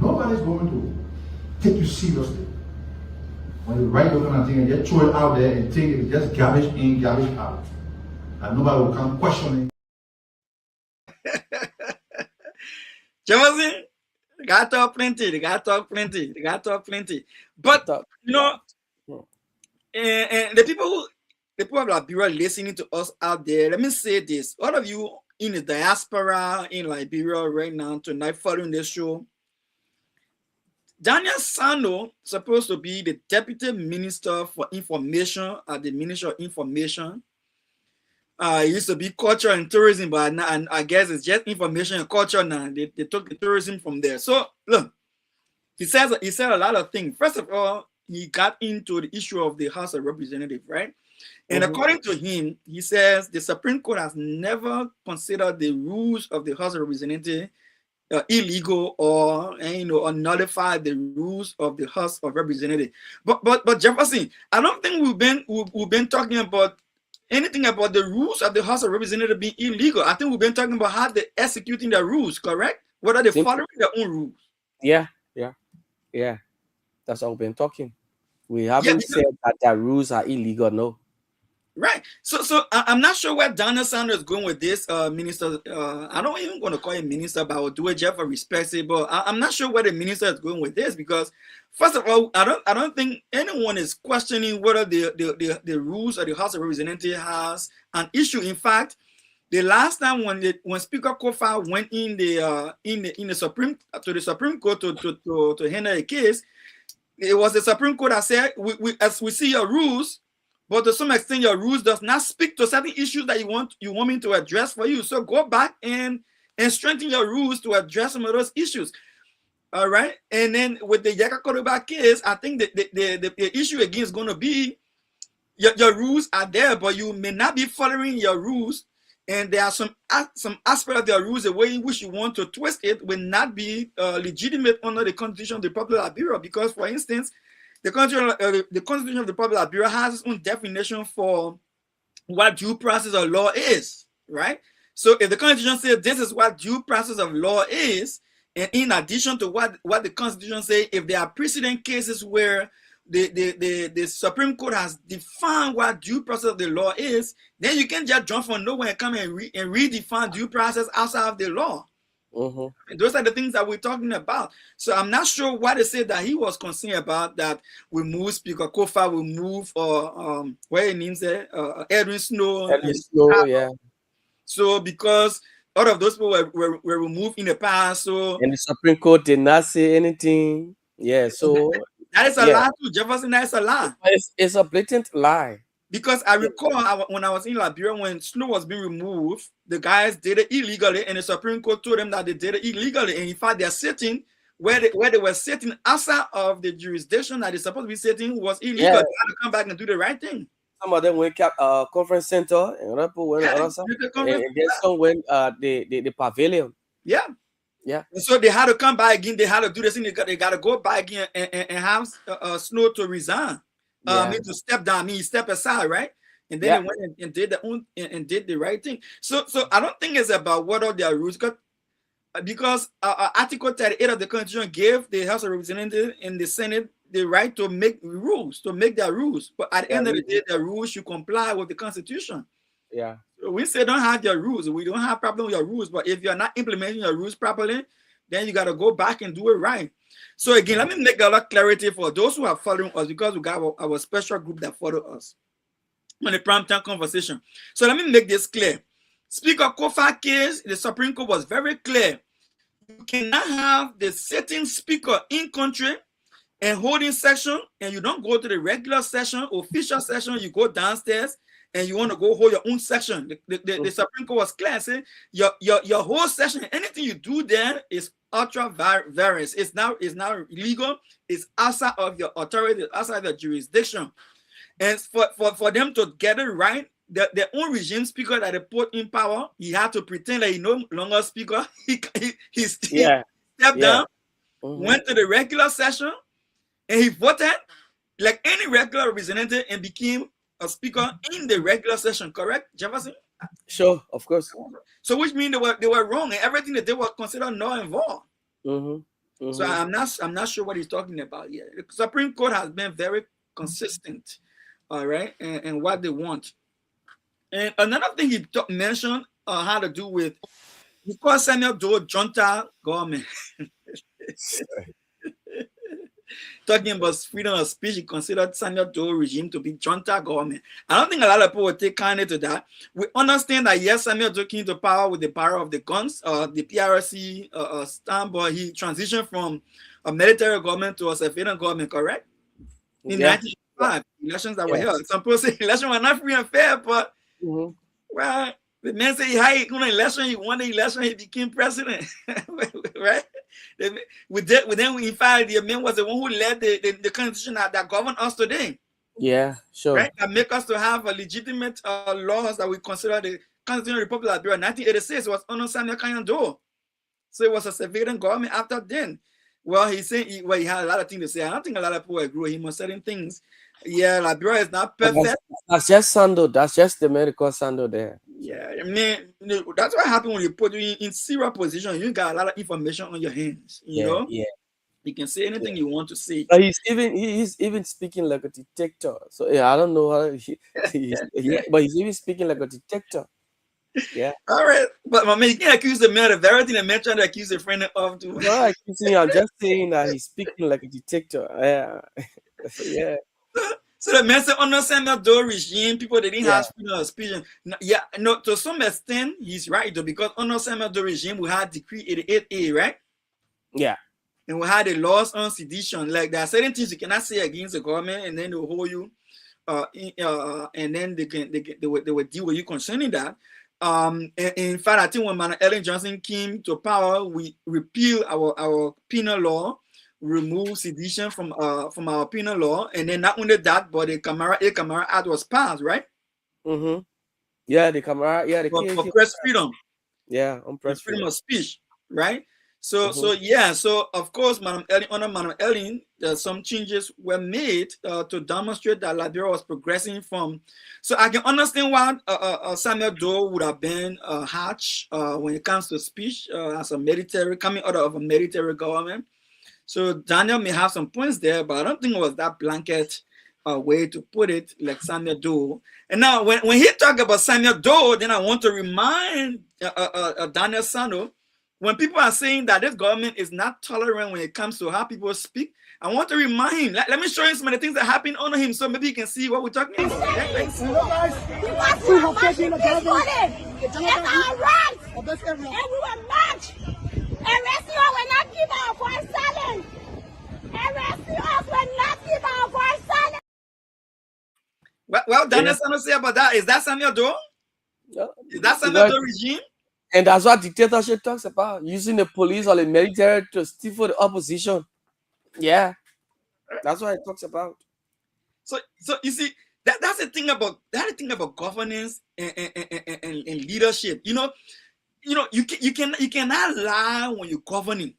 Nobody's going to take you seriously. When you write your kind of thing and just throw it out there and think it's just garbage in, garbage out. And nobody will come questioning. Jefferson, they got to talk plenty. But, you know, and the people of Liberia listening to us out there, let me say this. All of you in the diaspora in Liberia right now, tonight, following this show, Daniel Sando supposed to be the Deputy Minister for Information at the Ministry of Information. It used to be culture and tourism, but now, and I guess it's just information and culture now. They took the tourism from there. So, look, he said a lot of things. First of all, he got into the issue of the House of Representatives, right? And according to him, he says the Supreme Court has never considered the rules of the House of Representatives illegal or or nullify the rules of the House of Representatives. But Jefferson, I don't think we've been talking about anything about the rules of the House of Representatives being illegal. I think we've been talking about how they're executing their rules, correct? Whether they're following their own rules. Yeah. That's all we've been talking. We haven't said that their rules are illegal, no. Right. So I'm not sure where Donald Sanders is going with this, minister. I don't even want to call him minister, but I will do it just for respect. But I'm not sure where the minister is going with this, because first of all, I don't think anyone is questioning whether the rules of the House of Representatives has an issue. In fact, the last time when Speaker Kofa went in the Supreme Court to handle a case, it was the Supreme Court that said, as we see your rules, but to some extent your rules does not speak to certain issues that you want me to address for you. So go back and strengthen your rules to address some of those issues. All right. And then with the Yaka Koruba case, I think the issue again is going to be your rules are there, but you may not be following your rules. And there are some aspect of their rules, the way in which you want to twist it will not be legitimate under the Constitution of the Republic of Liberia. Because, for instance, the Constitution of the Republic of Liberia has its own definition for what due process of law is, right? So if the Constitution says this is what due process of law is, and in addition to what the Constitution says, if there are precedent cases where the Supreme Court has defined what due process of the law is, then you can just jump from nowhere and come and redefine due process outside of the law. And those are the things that we're talking about. So I'm not sure what they said that he was concerned about, that we move Speaker Kofa, we move what his name said, Edwin Snow. Yeah. So because all of those people were removed in the past, so and the Supreme Court did not say anything. Yeah, so that is a lie too, Jefferson. That is a lie. It's a blatant lie. Because I recall when I was in Liberia, when Snow was being removed, the guys did it illegally, and the Supreme Court told them that they did it illegally. And in fact, they're sitting where they were sitting outside of the jurisdiction that they're supposed to be sitting was illegal. They had to come back and do the right thing. Some of them went conference center, and other people went outside, and then some went the pavilion. Yeah. And so they had to come back again. They had to do this thing. They got to go back again and have Snow to resign. To step down, step aside, right? And then they went and did the right thing. So I don't think it's about what are their rules, because Article 38 of the Constitution gave the House of Representatives and the Senate the right to make rules, to make their rules. But at the end of the day, the rules should comply with the Constitution. Yeah. So we say don't have your rules. We don't have problem with your rules, but if you're not implementing your rules properly, then you got to go back and do it right. So again, let me make a lot of clarity for those who are following us, because we got our special group that follow us on the primetime conversation. So let me make this clear. Speaker Kofa case, the Supreme Court was very clear. You cannot have the sitting speaker in country and holding session, and you don't go to the regular session, official session, you go downstairs and you want to go hold your own section. The Supreme Court was clear, saying your whole session, anything you do there is ultra variance. It's now illegal. It's outside of your authority, outside the jurisdiction. And for them to get it right, their own regime speaker that they put in power, he had to pretend that he no longer speaker. He stepped down, went to the regular session, and he voted like any regular representative and became a speaker in the regular session. Correct, Jefferson? Sure, of course. So which means they were wrong, and everything that they were considered null and void. So I'm not sure what he's talking about here. The Supreme Court has been very consistent, all right, and what they want. And another thing he mentioned had to do with, he called Samuel Doe junta government. Talking about freedom of speech, he considered Samuel Doe regime to be junta government. I don't think a lot of people would take kindly to that. We understand that, yes, Samuel Doe came to power with the power of the guns, the PRC stamp, but he transitioned from a military government to a civilian government, correct? In 1985, elections that were held. Some people say elections were not free and fair, but well, the man said he had an election, he won the election, he became president, right? With them, in fact, the man was the one who led the constitution that govern us today. Yeah, sure. Right? That make us to have a legitimate laws that we consider the Constitutional Republic of Liberia. 1986 was under Samuel Kanyando. So it was a civilian government after then. Well, he said he had a lot of things to say. I don't think a lot of people agree with him on certain things. Yeah, Liberia is not perfect. That's just Sando. That's just the medical Sando there. Yeah, I mean, that's what happens when you put you in serious position. You got a lot of information on your hands. You know, you can say anything you want to say. But he's even speaking like a detector. So yeah, I don't know how but he's even speaking like a detector. Yeah. All right, but my man, you can't accuse the man of everything. The man trying to accuse a friend of too. No, I'm just saying that he's speaking like a detector. Yeah. Yeah. So the man said under Samuel Doe regime, people they didn't have freedom of speech. Yeah, no, to some extent, he's right though, because under Samuel Doe regime, we had Decree 88A, right? Yeah. And we had the laws on sedition. Like there are certain things you cannot say against the government, and then they'll hold you, and then they will deal with you concerning that. In fact, I think when Manuel Ellen Johnson came to power, we repealed our penal law, remove sedition from our penal law, and then not only that, but the Camara Act was passed, right? Mm-hmm. Yeah, the Camara, for press freedom. Yeah, on press freedom of speech, right? So so of course, under Madam Ellen, some changes were made to demonstrate that Liberia was progressing from. So I can understand why Samuel Doe would have been harsh when it comes to speech as a military, coming out of a military government. So Daniel may have some points there, but I don't think it was that blanket way to put it, like Samuel Doe. And now when he talk about Samuel Doe, then I want to remind Daniel Sando, when people are saying that this government is not tolerant when it comes to how people speak, I want to remind him. Let me show you some of the things that happened under him, so maybe you can see what we're talking about. That's our right, and we will march. Arrest you will not keep our voice silent. Arrest us will not keep our voice silent. Well, Daniel Sano say about that. Is that Samuel Doe? Yeah. Is that Samuel Doe regime? And that's what dictatorship talks about, using the police or the military to stifle the opposition. Yeah, that's what it talks about. So you see, that's the thing about governance and leadership. You know, you cannot lie when you're governing.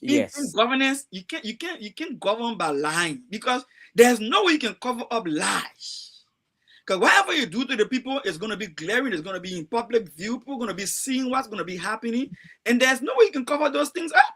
Yes. In governance, you can't govern by lying, because there's no way you can cover up lies. Because whatever you do to the people is going to be glaring, it's going to be in public view, people are going to be seeing what's going to be happening, and there's no way you can cover those things up.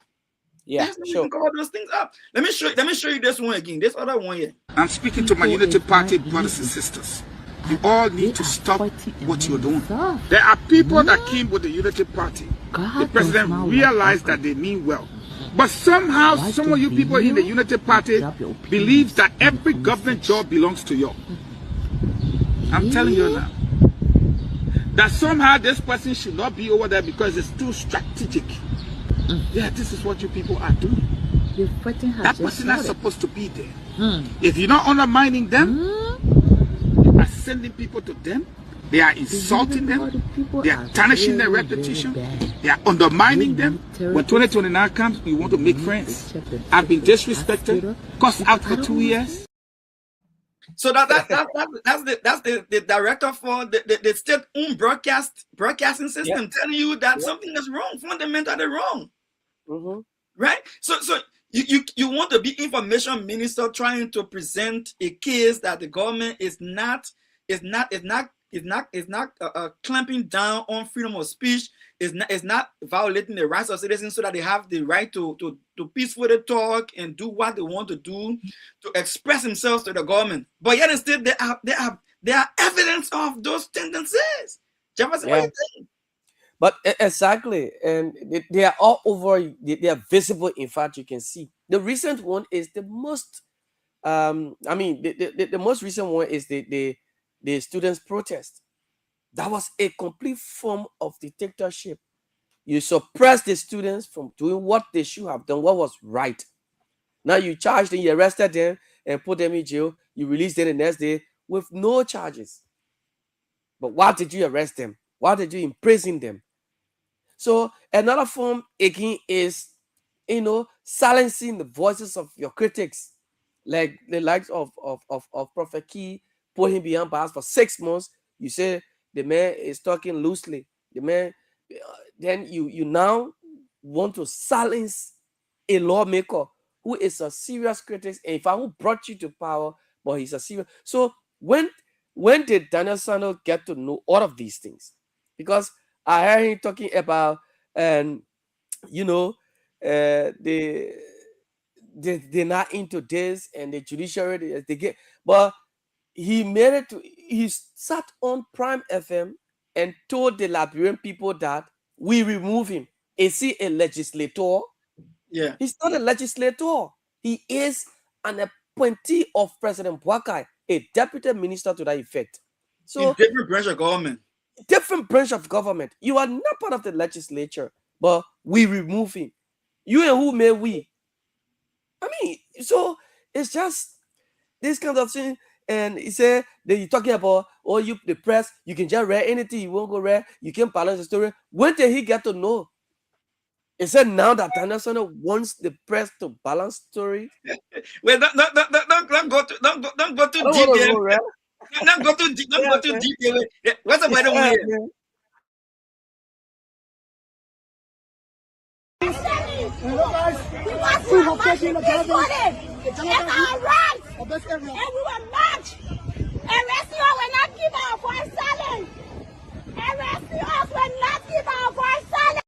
Yeah, there's no way you can cover those things up. Let me show you this one again, this other one here. I'm speaking to my Unity Party brothers and sisters. You all need to stop what you're doing. There are people that came with the Unity Party. The president realized that they mean well. But somehow, some of you people in the Unity Party believe that every government job belongs to you. I'm telling you now. That somehow this person should not be over there because it's too strategic. Yeah, this is what you people are doing. That person is not supposed to be there. If you're not undermining them, you are sending people to them. They are insulting them. They are tarnishing their reputation. They are undermining them. When 2029 comes, you want to make friends. I've been disrespected, cussed out for 2 years. So that's the director for the state-owned broadcasting system telling you that something is wrong, fundamentally wrong. Right? So you want to be information minister trying to present a case that the government is not clamping down on freedom of speech, is not violating the rights of citizens so that they have the right to peacefully talk and do what they want to do, to express themselves to the government. But yet instead there are evidence of those tendencies. Jefferson, what do you think? But exactly, and they are all over. They are visible. In fact, you can see the recent one is the most. The most recent one is the students' protest. That was a complete form of dictatorship. You suppress the students from doing what they should have done, what was right. Now you charge them, you arrested them and put them in jail. You release them the next day with no charges. But why did you arrest them? Why did you imprison them? So another form again is silencing the voices of your critics, like the likes of Prophet Key, put him behind bars for 6 months. You say the man is talking loosely. The man, then you now want to silence a lawmaker who is a serious critic, and in fact who brought you to power, but he's a serious. So when did Daniel Sano get to know all of these things? Because I heard him talking about, and they're not into this, and the judiciary they get, but he made it to, he sat on Prime FM and told the Liberian people that we remove him. Is he a legislator? Yeah. He's not a legislator. He is an appointee of President Boakai, a deputy minister to that effect. So in different branch of government. Different branch of government. You are not part of the legislature, but we remove him. You and who may we? I mean, so it's just this kind of thing. And he said that you're talking about, oh, you the press, you can just read anything you won't go read, you can balance the story. When did he get to know? He said now that Daniel Sano wants the press to balance story. Wait, don't go too deep there. Don't go too deep. Don't go too deep there. What's about the way? We have taken the government. It's our right. And we will march. Arresting us will not keep our voice silent. Arresting us will not keep our voice silent.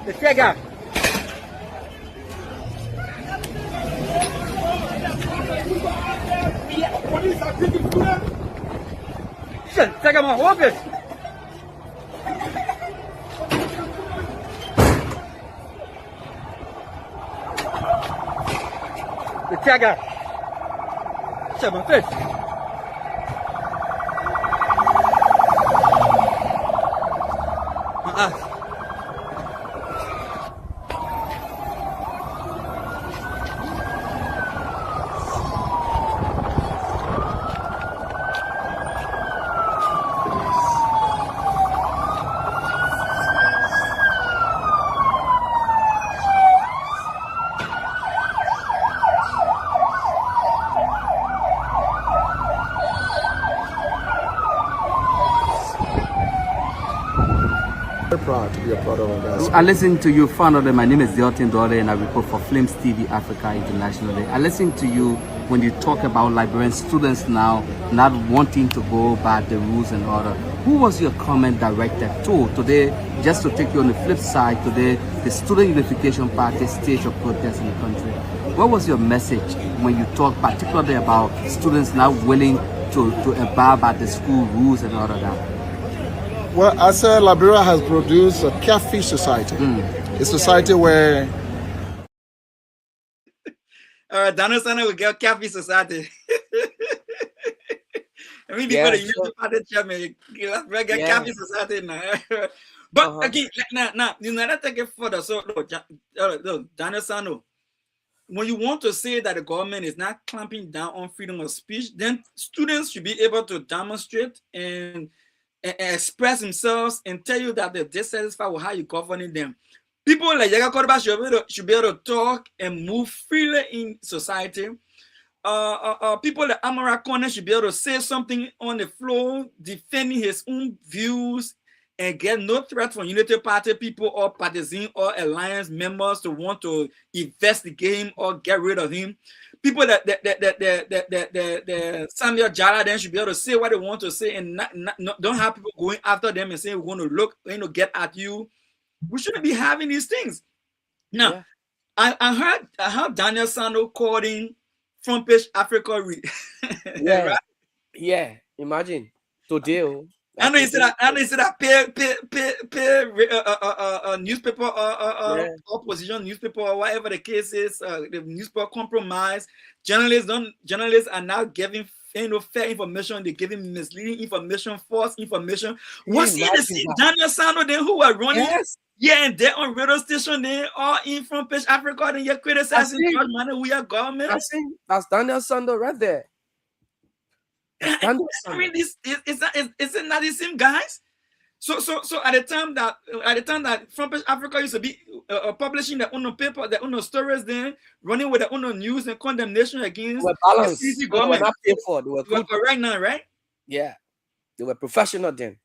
The figure. Shit, take him off office. The tagger. Shut my face. Proud to be a part of that. I listen to you finally. My name is Delton Dore and I report for Flames TV Africa internationally. I listen to you when you talk about Liberian students now not wanting to go by the rules and order. Who was your comment directed to today? Just to take you on the flip side, today the Student Unification Party staged a protest in the country. What was your message when you talk particularly about students not willing to abide by the school rules and all of that? Well, I said Liberia has produced a carefree society. A society where... Daniel Sano will get carefree society. I mean, before the Unity Party chairman, get carefree society now. But again, now, you know, let's take it further. So, look, Daniel Sano, when you want to say that the government is not clamping down on freedom of speech, then students should be able to demonstrate and express themselves and tell you that they're dissatisfied with how you're governing them. People like Yaga Korba should be able to talk and move freely in society. People like Amara Kone should be able to say something on the floor, defending his own views, and get no threat from Unity Party people or partisan or alliance members to want to investigate him or get rid of him. People that Samuel Jala then should be able to say what they want to say and not don't have people going after them and saying we're going to look, get at you. We shouldn't be having these things. Now, yeah. I heard Daniel Sano calling Front Page Africa. Yeah, right? Yeah. Imagine today. I know he said that pay newspaper opposition newspaper or whatever the case is, the newspaper compromise. Journalists are now giving fair information. They're giving misleading information, false information. Was it the same Daniel Sano then who were running? Yes. Yeah, and they're on radio station, they are in Front Page Africa, then you're criticizing George Mane, we are government. That's Daniel Sando right there. I mean, is it not the same guys? So at the time that Front Page Africa used to be publishing their own paper, their own stories, then running with their own news and condemnation against the government. They were not paid for. They were correct now, right? Yeah, they were professional then.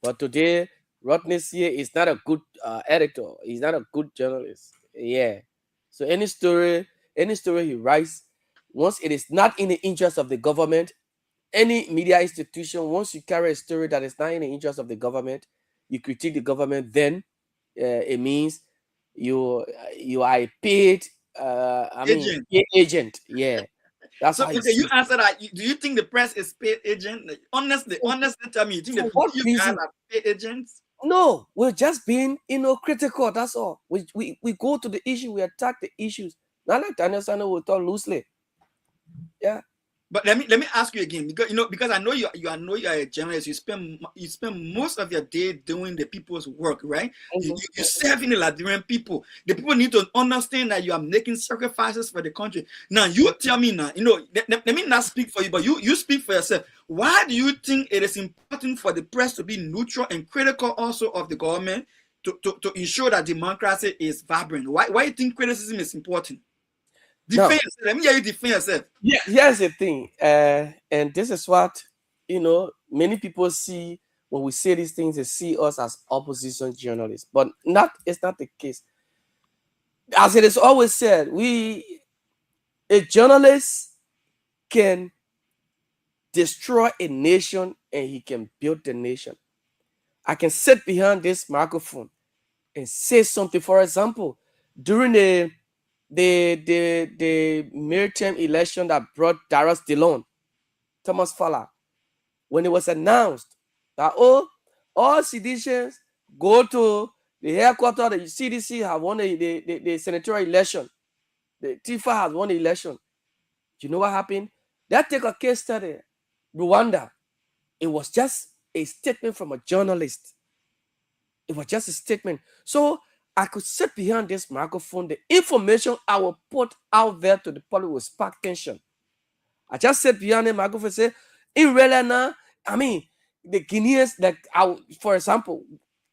But today, Rodney here is not a good editor. He's not a good journalist. Yeah. So any story he writes, once it is not in the interest of the government, any media institution, once you carry a story that is not in the interest of the government, you critique the government, then it means you are a paid agent. Yeah. That's so okay, you answer that. Do you think the press is paid agent? Honestly, tell me, you think you guys are paid agents? No, we're just being critical. That's all. We go to the issue, we attack the issues. Not like Daniel Sano will talk loosely. Yeah. But let me ask you again, because I know you are a journalist. You spend most of your day doing the people's work, right? Mm-hmm. You're serving the Liberian people. The people need to understand that you are making sacrifices for the country. Now you tell me now, let me not speak for you, but you speak for yourself. Why do you think it is important for the press to be neutral and critical also of the government to ensure that democracy is vibrant? Why do you think criticism is important? Defend yourself. Let me hear you defend yourself. Yeah, here's the thing, and this is what many people see when we say these things. They see us as opposition journalists, but it's not the case. As it is always said, a journalist can destroy a nation and he can build the nation. I can sit behind this microphone and say something. For example, during the midterm election that brought Darius Dillon, Thomas Fowler, when it was announced that all citizens go to the headquarters, the CDC have won the senatorial election, the TIFA has won the election. Do you know what happened? That take a case study, Rwanda. It was just a statement from a journalist. It was just a statement. So I could sit behind this microphone. The information I will put out there to the public will spark tension. I just sit behind the microphone and say, in real now, I mean, the Guineans, for example,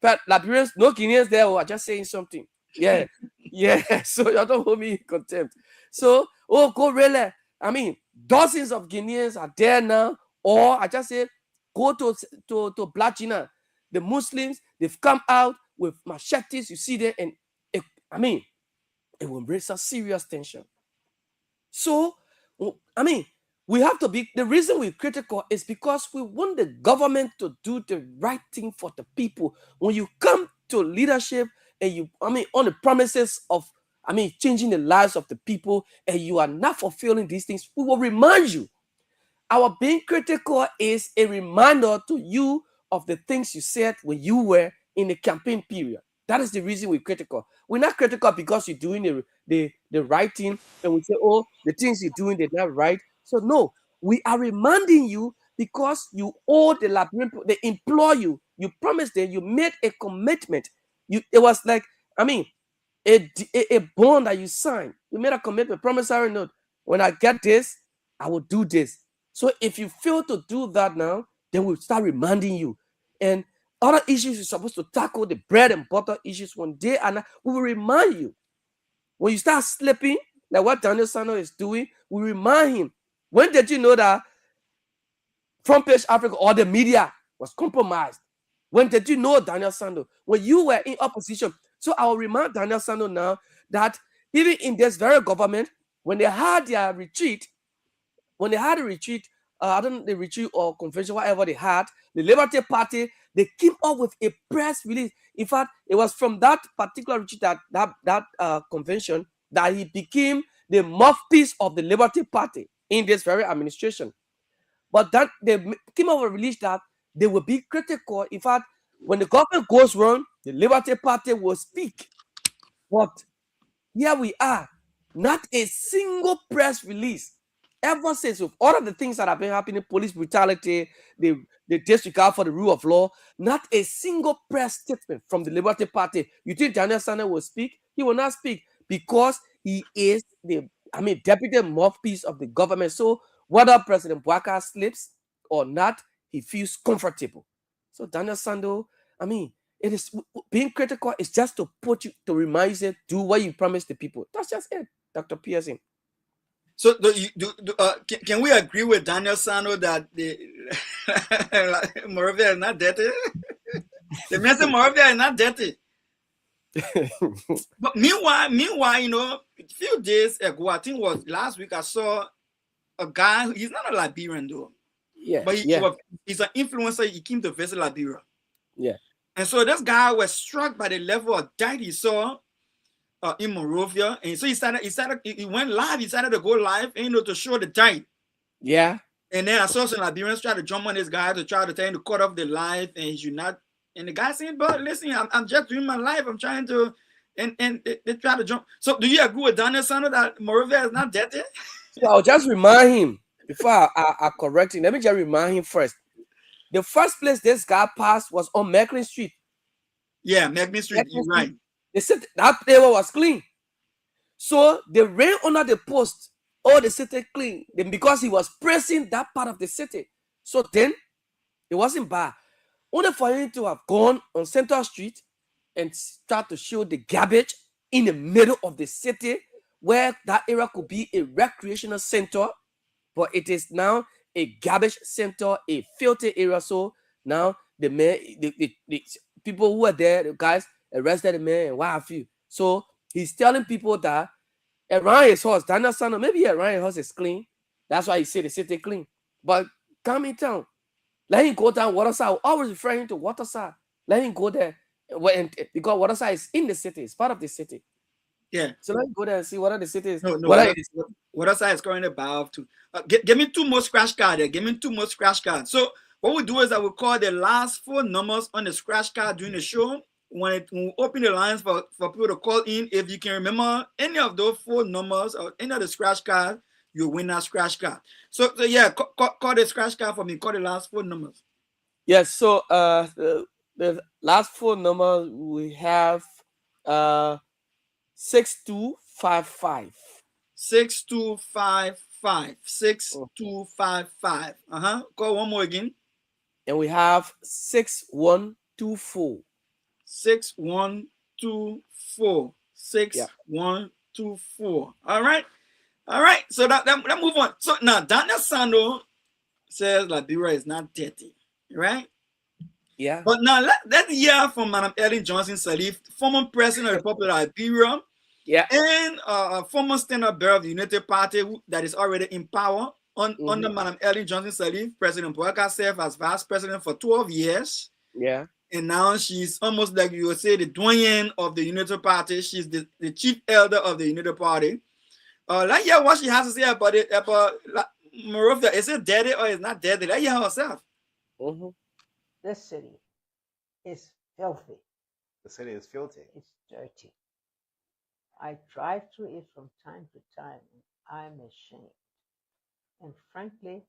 but Liberians, no Guineans there who are just saying something. Yeah. Yeah. So you don't hold me in contempt. So, go really. I mean, dozens of Guineans are there now. Or I just say, go to Black Gina. The Muslims, they've come out with machetes, you see there, and it will raise a serious tension. So, we have to be, the reason we're critical is because we want the government to do the right thing for the people. When you come to leadership and on the promises of, changing the lives of the people, and you are not fulfilling these things, we will remind you. Our being critical is a reminder to you of the things you said when you were in the campaign period. That is the reason we're critical. We're not critical because you're doing the right thing and we say, the things you're doing, they're not right. So no, we are reminding you because you owe the Liberian people, they implore you You promised them, you made a commitment. It was like, I mean, a bond that you signed. You made a commitment, promissory note. When I get this, I will do this. So if you fail to do that now, then we'll start reminding you. And other issues you're supposed to tackle, the bread and butter issues one day, and we will remind you. When you start slipping, like what Daniel Sano is doing, we remind him. When did you know that Front Page Africa or the media was compromised? When did you know, Daniel Sando? When you were in opposition. So I will remind Daniel Sando now that even in this very government, when they had their retreat, I don't know, the retreat or convention, whatever they had, the Liberty Party, they came up with a press release. In fact, it was from that particular retreat, that convention, that he became the mouthpiece of the Liberty Party in this very administration. But that they came up with a release that they will be critical. In fact, when the government goes wrong, the Liberty Party will speak. But here we are, not a single press release ever since, with all of the things that have been happening, police brutality, the disregard for the rule of law, not a single press statement from the Liberty Party. You think Daniel Sanders will speak? He will not speak because he is the deputy mouthpiece of the government. So whether President Bouaka slips or not, he feels comfortable. So Daniel Sando, it is being critical is just to put you, to remind you, do what you promised the people. That's just it, Dr. Pearson. So can we agree with Daniel Sando that the Monrovia is not dirty? The message Monrovia is not dirty. But meanwhile, a few days ago, I think it was last week, I saw a guy. He's not a Liberian though. Yeah. But he's an influencer. He came to visit Liberia. Yeah. And so this guy was struck by the level of dirt he saw in Monrovia, and so he went live. He started to go live, to show the dirt. Yeah. And then I saw some Liberians try to jump on this guy to try to tell him to cut off the live, and he should not. And the guy saying, "But listen, I'm just doing my life. I'm trying to," and they try to jump. So do you agree with Daniel Sanders that Monrovia is not dirty? So I'll just remind him before I correct him. Let me just remind him first. The first place this guy passed was on Macklin Street. Yeah, Macklin Street. You're right. They said that area was clean. So they ran under the post. Oh, the city clean. Then because he was pressing that part of the city. So then it wasn't bad. Only for him to have gone on Central Street and start to show the garbage in the middle of the city, where that area could be a recreational center, but it is now a garbage center, a filthy area. So now the man, the people who were there, the guys arrested the man and what have you. So he's telling people that around his house, Daniel Sanders, maybe around his house is clean. That's why he said the city clean. But come in town, let him go down Waterside. Always referring to Waterside. Let him go there. Because Waterside is in the city, it's part of the city. Yeah. So let me go there and see what the city is. No. Waterside is currently above to. Give me 2 more scratch cards there. Give me 2 more scratch cards. So what we do is I will call the last 4 numbers on the scratch card during the show. When we open the lines for people to call in, if you can remember any of those 4 numbers or any of the scratch cards, you win that scratch card. So yeah, call the scratch card for me. Call the last 4 numbers. Yes. So the last 4 numbers we have 6255. 6255. 6255. Call one more again. And we have 6124. 6124. 6124. All right. So that move on. So now Daniel Sando says Liberia is not dirty, right? Yeah. But now let's hear from Madam Ellen Johnson Sirleaf, former president of the Republic of Liberia, and former standard bearer of the United Party that is already in power under Madam Ellen Johnson Sirleaf. President Bouaka served as vice president for 12 years. Yeah. And now she's almost like you would say the doyen of the United Party. She's the chief elder of the United Party. Let's hear what she has to say about it. About Monrovia. Is it dirty or is not dirty? Let's hear herself. This city is filthy. The city is filthy. It's dirty. I drive through it from time to time and I'm ashamed. And frankly,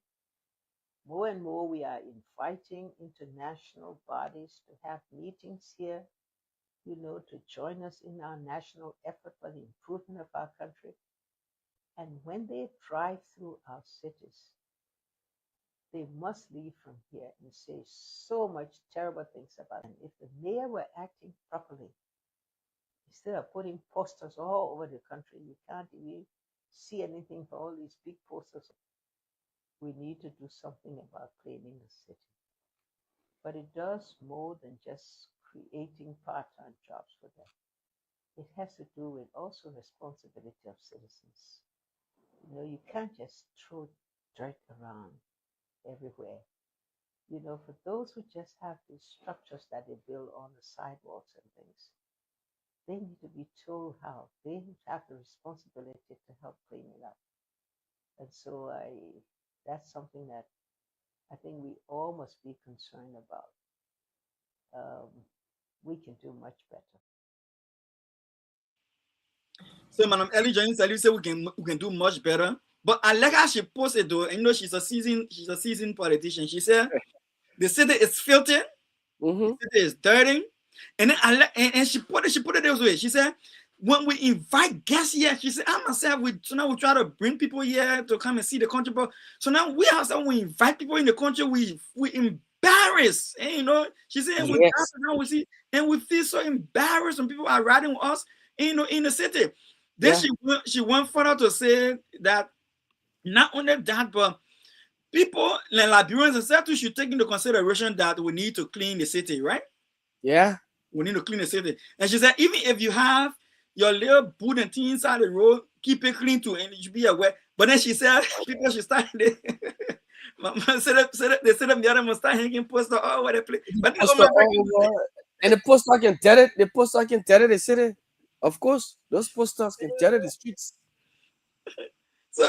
more and more we are inviting international bodies to have meetings here, to join us in our national effort for the improvement of our country. And when they drive through our cities, they must leave from here and say so much terrible things about them. If the mayor were acting properly, instead of putting posters all over the country, you can't even see anything for all these big posters. We need to do something about cleaning the city. But it does more than just creating part-time jobs for them. It has to do with also responsibility of citizens. You can't just throw dirt around everywhere. For those who just have these structures that they build on the sidewalks and things, they need to be told how. They have the responsibility to help clean it up. And so that's something that I think we all must be concerned about. We can do much better. So, Madam Ellie Jones, you say we can do much better. But I like how she posted though. She's a seasoned politician. She said the city is filthy, the city is dirty, and then and she put it this way. She said, when we invite guests here, she said, I myself, now we try to bring people here to come and see the country. But so now when we invite people in the country, we embarrass. And, she said, now we see, and we feel so embarrassed when people are riding with us, in the city. Then she went further to say that not only that, but people, like Liberians and stuff, should take into consideration that we need to clean the city, right? Yeah. We need to clean the city. And she said, even if you have your little boot and tea inside the road, keep it clean too, and you should be aware. But then she said, people should start they set up the other must start hanging posters all over the place. But and the poster can tell it. The poster can tell it the city. Of course, those posters can tell it the streets. So,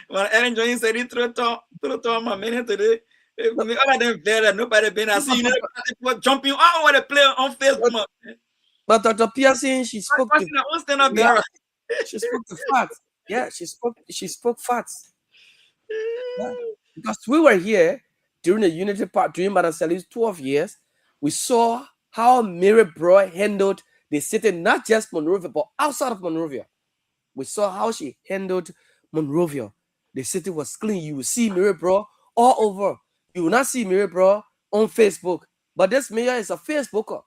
well, Ellen Jones said he threw my minute today. All of them there, nobody been. I see people jumping all over the place on Facebook. But Dr. Pearson, she spoke to she spoke to facts. Yeah, she spoke facts. Yeah. Because we were here during the Unity Part, during Madam Sally's 12 years, we saw how Mary Bro handled the city, not just Monrovia, but outside of Monrovia. We saw how she handled Monrovia. The city was clean. You will see Mary Bro all over. You will not see Mary Bro on Facebook. But this mayor is a Facebooker.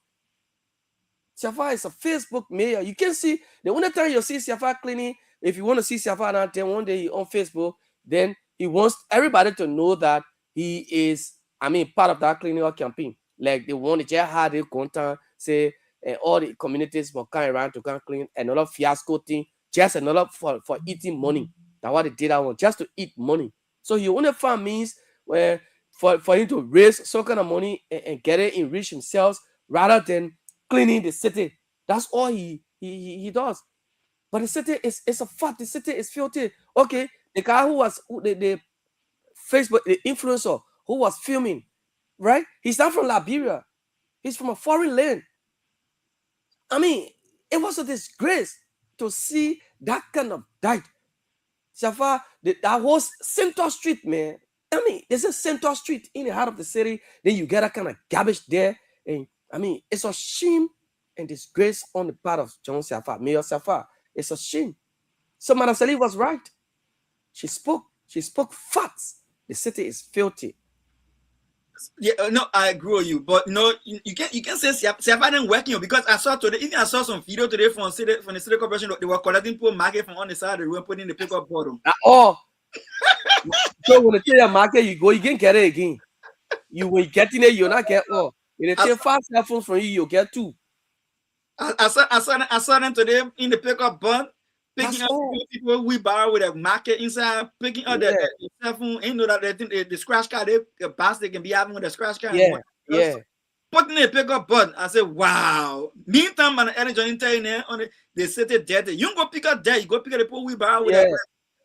Siafa is a Facebook mayor. You can see, the only time you see Siafa cleaning, if you want to see Siafa now, then one day on Facebook, then he wants everybody to know that he is, part of that cleaning up campaign. Like they want to just have the content, say, all the communities will come around to come clean, another fiasco thing, just another for eating money. That's what they did that one, just to eat money. So he only found means where for him to raise some kind of money and get it, enrich himself, rather than cleaning the city. That's all he does. But the city is a fact. The city is filthy. Okay, the guy who was the Facebook, the influencer who was filming, right? He's not from Liberia. He's from a foreign land. It was a disgrace to see that kind of dirt. Siafa, that whole Central Street, man. There's a Central Street in the heart of the city. Then you get that kind of garbage there. And it's a shame and disgrace on the part of John Siafa, Mayor Siafa. It's a shame. So Madam Sally was right. She spoke facts. The city is filthy. Yeah, no, I agree with you. But you can say Siafa didn't working because I saw some video today from the city corporation. They were collecting poor market from on the side of the road, putting the pickup bottom. So when they tell your market, you go, you can get it again. You will getting it, you'll not get all. When they take 5 cell phones from you, you'll get 2. I saw them today in the pickup bun, picking up people we borrow with a market inside, picking up the cell phone. That the scratch card, the pass they can be having with the scratch card. Putting a pickup button. I said, wow. Meantime, man, energy on the city dead. You don't go pick up there. You go pick up the people we borrow with.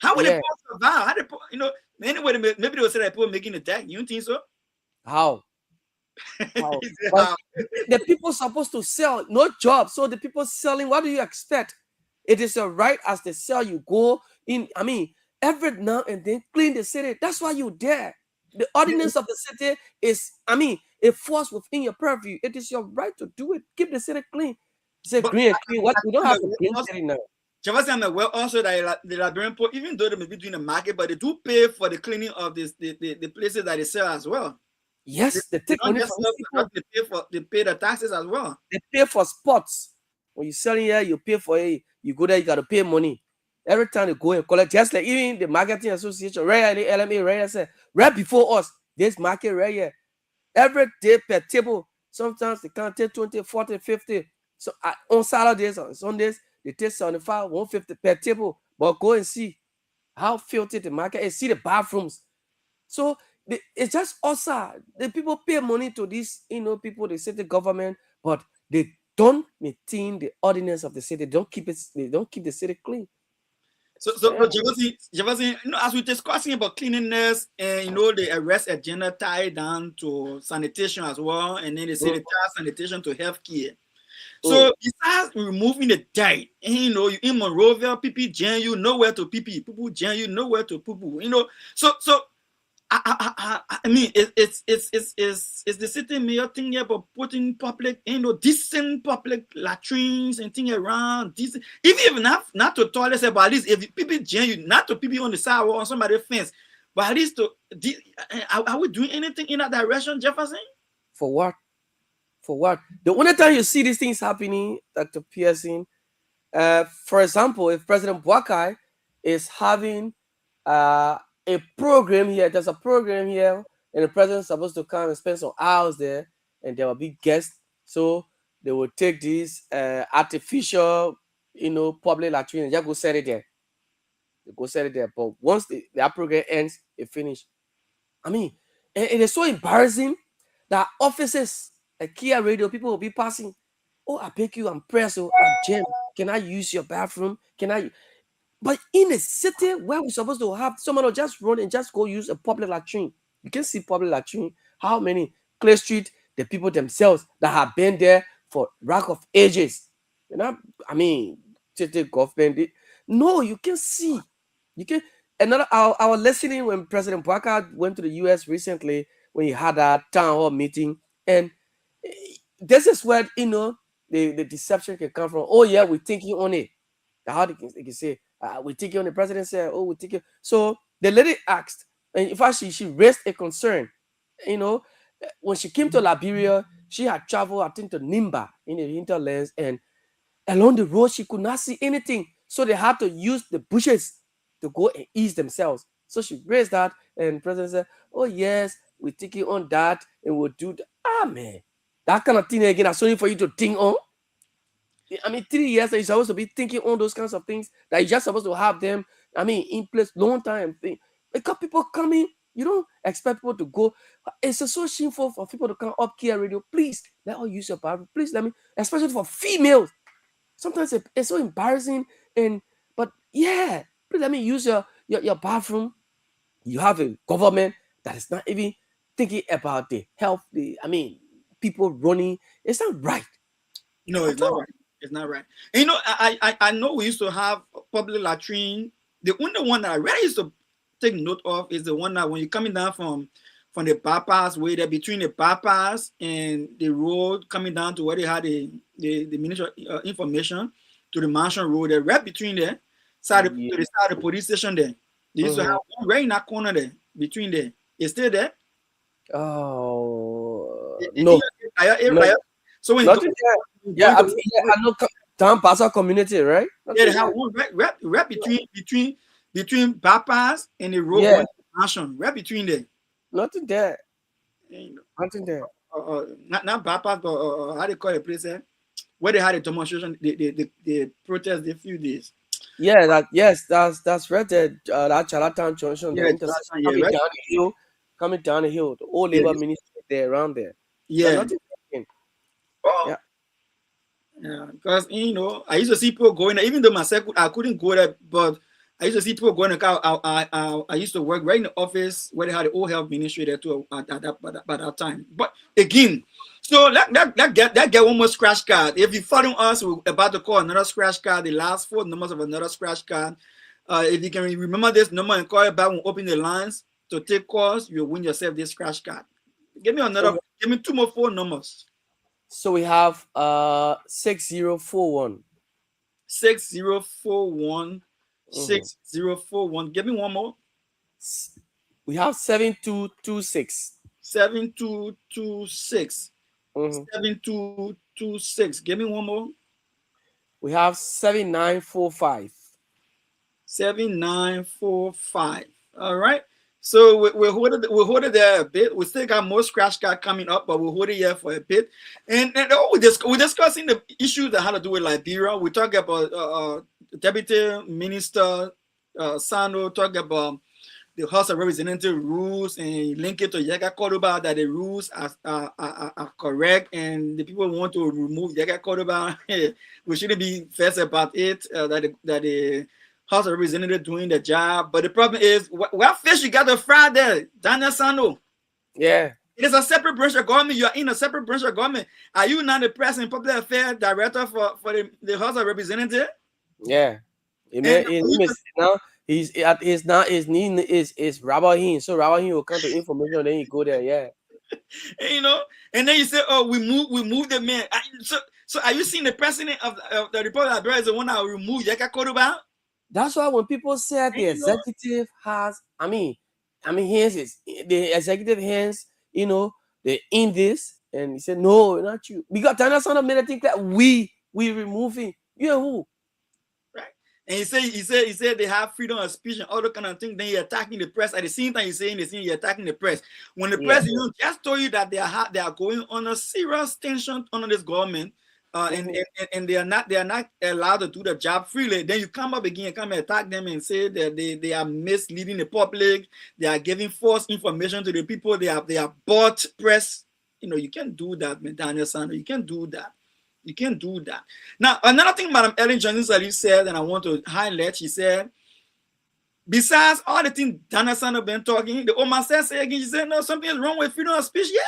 How would they survive? How they, anyway, maybe they would say that people making the deck. You don't think so? How? The people supposed to sell, no job. So the people selling, what do you expect? It is a right as they sell. You go in. every now and then clean the city. That's why you're there. The ordinance of the city is, a force within your purview. It is your right to do it. Keep the city clean. Say green and clean. What we don't have to clean city now. I'm aware also that the Liberian poor, even though they may be doing the market, but they do pay for the cleaning of the places that they sell as well. Yes, they take money from people. They pay the taxes as well. They pay for spots. When you're selling here, you pay for it. You go there, you gotta pay money. Every time you go and collect, just like even the marketing association, right? The LMA, right? Said right before us, this market right here. Every day per table, sometimes they can take 20, 40, 50. So on Saturdays, on Sundays, they take 75, 150 per table. But go and see how filthy the market is. See the bathrooms. So it's just us. The people pay money to these, people, the city government, but they don't maintain the ordinance of the city. They don't keep it. They don't keep the city clean. So Jefferson, as we're discussing about cleanliness and the arrest agenda tied down to sanitation as well, and then they say the tie sanitation to healthcare. So besides removing the dirt, and you in Monrovia, people jam you nowhere to pee, people jam you nowhere to poo. So I mean, it's the city mayor thing here about putting public, decent public latrines and things around. Decent, even if not to toilets, but at least if people jam you, not to people on the sidewalk or on somebody's fence, but at least to. Are we doing anything in that direction, Jefferson? For what? For what? The only time you see these things happening, Dr. Pearson, for example, if President Boakai is having a program here, there's a program here, and the president's supposed to come and spend some hours there, and there will be guests. So they will take this artificial, public latrine and just go set it there. They go set it there. But once that program ends, it finishes. I mean, it is so embarrassing that offices like KEAR Radio, people will be passing. Oh, I beg you, I'm pressed. I'm Jim. Can I use your bathroom? Can I? But in a city where we're supposed to have someone will just run and just go use a public latrine. You can see public latrine. How many Clay Street, the people themselves that have been there for rack of ages. City government. No, you can see. You can. I was listening when President Boakai went to the US recently when he had a town hall meeting, and this is where the deception can come from. Oh yeah, we're thinking on it. How they can say. We take it on the president said, oh, we take it. So the lady asked, and in fact, she raised a concern. When she came to Liberia, she had traveled, I think, to Nimba in the hinterlands, and along the road, she could not see anything. So they had to use the bushes to go and ease themselves. So she raised that, and the president said, oh, yes, we take it on that, and we'll do that. Man, that kind of thing again, that's only for you to think on. 3 years that you're supposed to be thinking on those kinds of things that you're just supposed to have them, in place long time. Because people coming, you don't expect people to go. It's so shameful for people to come up KEAR Radio. Please, let us use your bathroom. Please let me, especially for females. Sometimes it's so embarrassing. But yeah, please let me use your bathroom. You have a government that is not even thinking about the health. People running. It's not right. No, it's not right. It's not right. And I know we used to have public latrine. The only one that I really used to take note of is the one that when you're coming down from the bypass way there, between the bypass and the road coming down to where they had the Ministry of Information to the Mansion Road there, right between there, to the side of the police station there. They used to have one right in that corner there, between there. It's still there? Oh, no. So when I know Town Pastor community, right? Yeah, they have one right between bypass and the road going to Mansion, right between there. Nothing there. Nothing there. Not bypass, but how they call the place there? Where they had a demonstration, the protest a few days. Yeah, that's right there. That Charlatan Junction, coming down the hill, the old labor ministry there around there. Yeah. Yeah, because I used to see people going there, even though myself I couldn't go there, but I used to see people going there. I used to work right in the office where they had the old health ministry there too by that time. But again, so that get one more scratch card. If you follow us, we're about to call another scratch card, the last 4 numbers of another scratch card. If you can remember this number and call it back when open the lines to take calls, you'll win yourself this scratch card. Give me 2 more phone numbers. So we have 6041. 6041. 6041. Give me one more. We have 7226. 7226. 7226. Give me one more. We have 7945. 7945. All right. So we'll hold it there a bit. We still got more scratch card coming up, but we'll hold it here for a bit. And we're discussing the issues that had to do with Liberia. We talk about Deputy Minister Sano talk about the House of Representatives rules and link it to Yaga Cordoba, that the rules are correct and the people want to remove Yaga Cordoba. We shouldn't be fussed about it, that the House of Representatives doing the job. But the problem is, what fish you got to fry there, Daniel Sano? Yeah. It is a separate branch of government. You are in a separate branch of government. Are you not the Press and Public Affairs Director for the House of Representatives? Yeah. Now he's at his name is Robert Hinn. So Robert Hinn will come to information, then you go there, yeah. And then you say, oh, we move the man. So are you seeing the president of the Republic of Liberia is the one that will remove Yaka Koruba? That's why when people say the executive has, hands is the executive hands, they in this, and he said, no, not you. Because Tana Son made a thing that we removing. You know who? Right. And he said they have freedom of speech and all that kind of thing. Then you're attacking the press. At the same time, you're attacking the press. When the press just told you that they are going on a serious tension under this government. And they are not allowed to do the job freely. Then you come up again and come and attack them and say that they are misleading the public, they are giving false information to the people, they are bought press. You can't do that, Daniel Sanders. You can't do that. You can't do that. Now, another thing Madam Ellen Johnson said, and I want to highlight, she said, besides all the things Daniel Sanders been talking, the Oma said again, she said, no, something is wrong with freedom of speech. Yeah.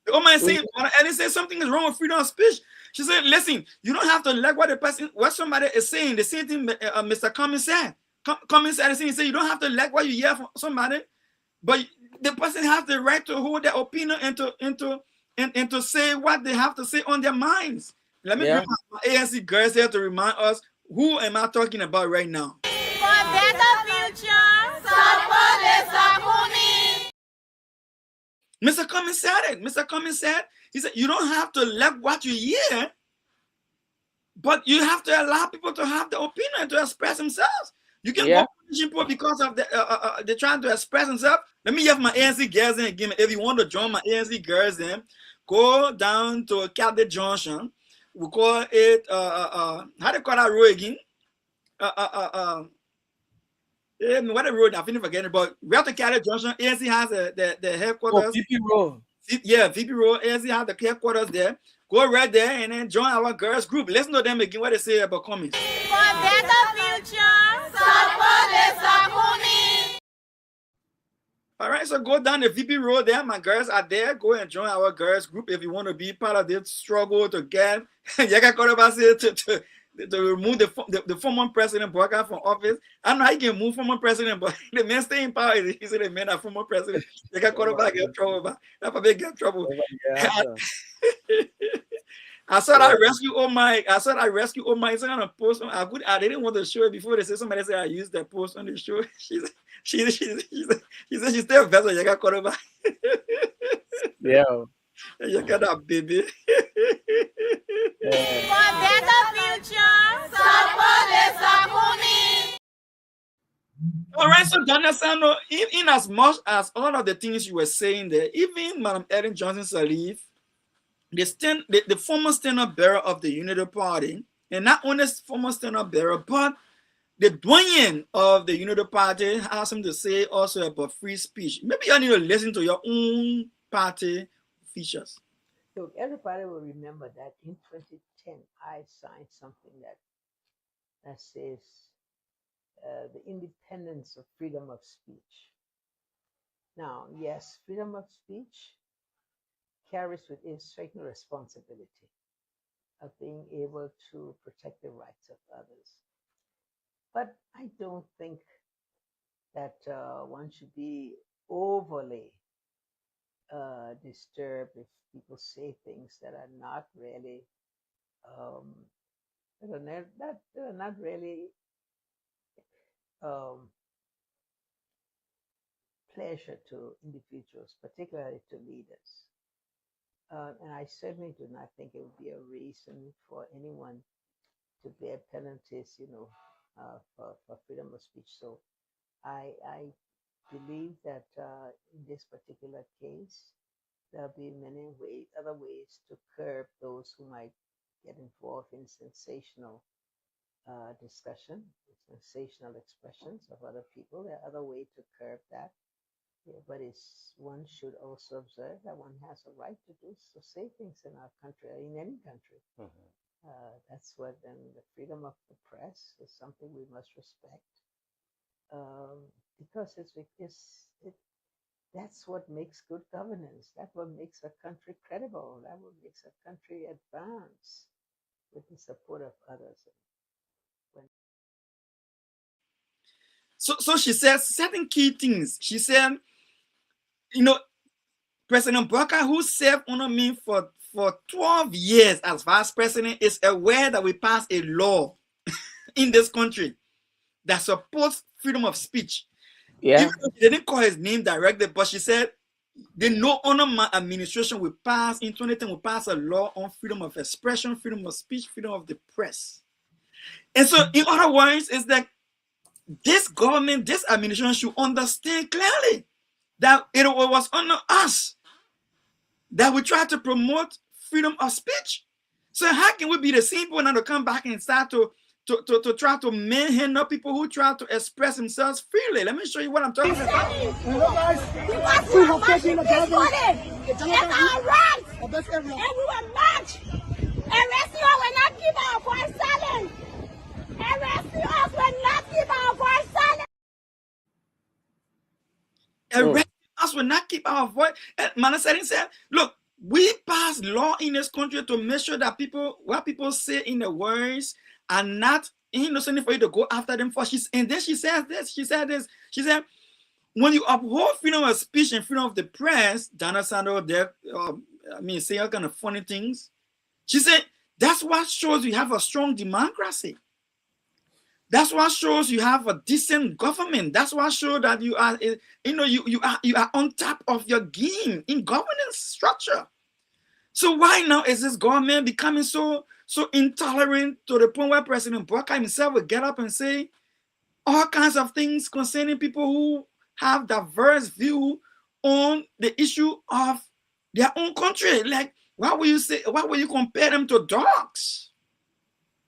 Oh my saying, and said something is wrong with freedom of speech. She said, listen, you don't have to like what somebody is saying. The same thing Mr. Cummings said. Cummings said the same thing. You don't have to like what you hear from somebody, but the person has the right to hold their opinion and to say what they have to say on their minds. Let me bring my ANC girls here to remind us, who am I talking about right now? For better future, support the Sakumi. Mr. Cummings said it. Mr. Cummings said, he said, you don't have to like what you hear, but you have to allow people to have the opinion to express themselves. You can go punish people because of they're trying to express themselves. Let me have my ANC girls in again. If you want to join my ANC girls in, go down to Caddy Junction. We call it how do you call that road again? What a road, I think forgetting, but we have to carry Junction. ANC has the headquarters. VP Road. VP Road. ANC has the headquarters there. Go right there and then join our girls group. Listen to them again what they say about Cummings. For better future, support the Sakumi. All right, so go down the VP Road there. My girls are there. Go and join our girls group if you want to be part of this struggle to get Yaga Koruba to remove the former president Bouakai from office. I don't know how you can move former president, but the man stay in power. He said the man are former president. They got caught up, get trouble. That probably get trouble. I said I rescue all my. It's on a post. I didn't want to show it before they say somebody said I used that post on the show. She said she's still a vessel. You got caught up. Yeah. You got that baby. For better future, support the Sakumi. All right, so Daniel Sano, in as much as all of the things you were saying there, even Madam Ellen Johnson Sirleaf, the former standard bearer of the Unity Party, and not only former standard bearer, but the doyen of the Unity Party has something to say also about free speech. Maybe you need to listen to your own party features. Look, everybody will remember that in 2010, I signed something that says the independence of freedom of speech. Now, yes, freedom of speech carries with it certain responsibility of being able to protect the rights of others. But I don't think that one should be overly disturbed if people say things that are not really that are not really um, pleasure to individuals, particularly to leaders. And I certainly do not think it would be a reason for anyone to bear penalties, for freedom of speech. So I believe that in this particular case, there'll be many other ways to curb those who might get involved in sensational discussion, sensational expressions of other people. There are other ways to curb that. Yeah, but one should also observe that one has a right to say things in our country, or in any country. That's what, and the freedom of the press is something we must respect, because that's what makes good governance. That's what makes a country credible. That what makes a country advance with the support of others. So she says certain key things. She said, President Bouakai, who served under me for 12 years as vice president, is aware that we passed a law in this country that supports freedom of speech. Yeah. Even though she didn't call his name directly, but she said, they know under my administration in 2010, we passed a law on freedom of expression, freedom of speech, freedom of the press. And so, in other words, it's that this government, this administration should understand clearly that it was under us that we try to promote freedom of speech. So how can we be the same people now to come back and start to try to manhandle people who try to express themselves freely? Let me show you what I'm talking about. Because we are marching peacefully. It's our rights. And we will march. Arrest you will not keep our voice silent. Arrest us will not keep our voice silent. Arrest us will not keep our voice. Manasseh said, look, we pass law in this country to make sure that what people say in the words are not innocent for you to go after them for. And then she said this. She said, when you uphold freedom of speech and freedom of the press, Donna Sando there, say all kind of funny things. She said, that's what shows you have a strong democracy. That's what shows you have a decent government. That's what shows that you are, you are on top of your game in governance structure. So why now is this government becoming so intolerant to the point where President Bouakai himself will get up and say all kinds of things concerning people who have diverse view on the issue of their own country? Like, why will you compare them to dogs?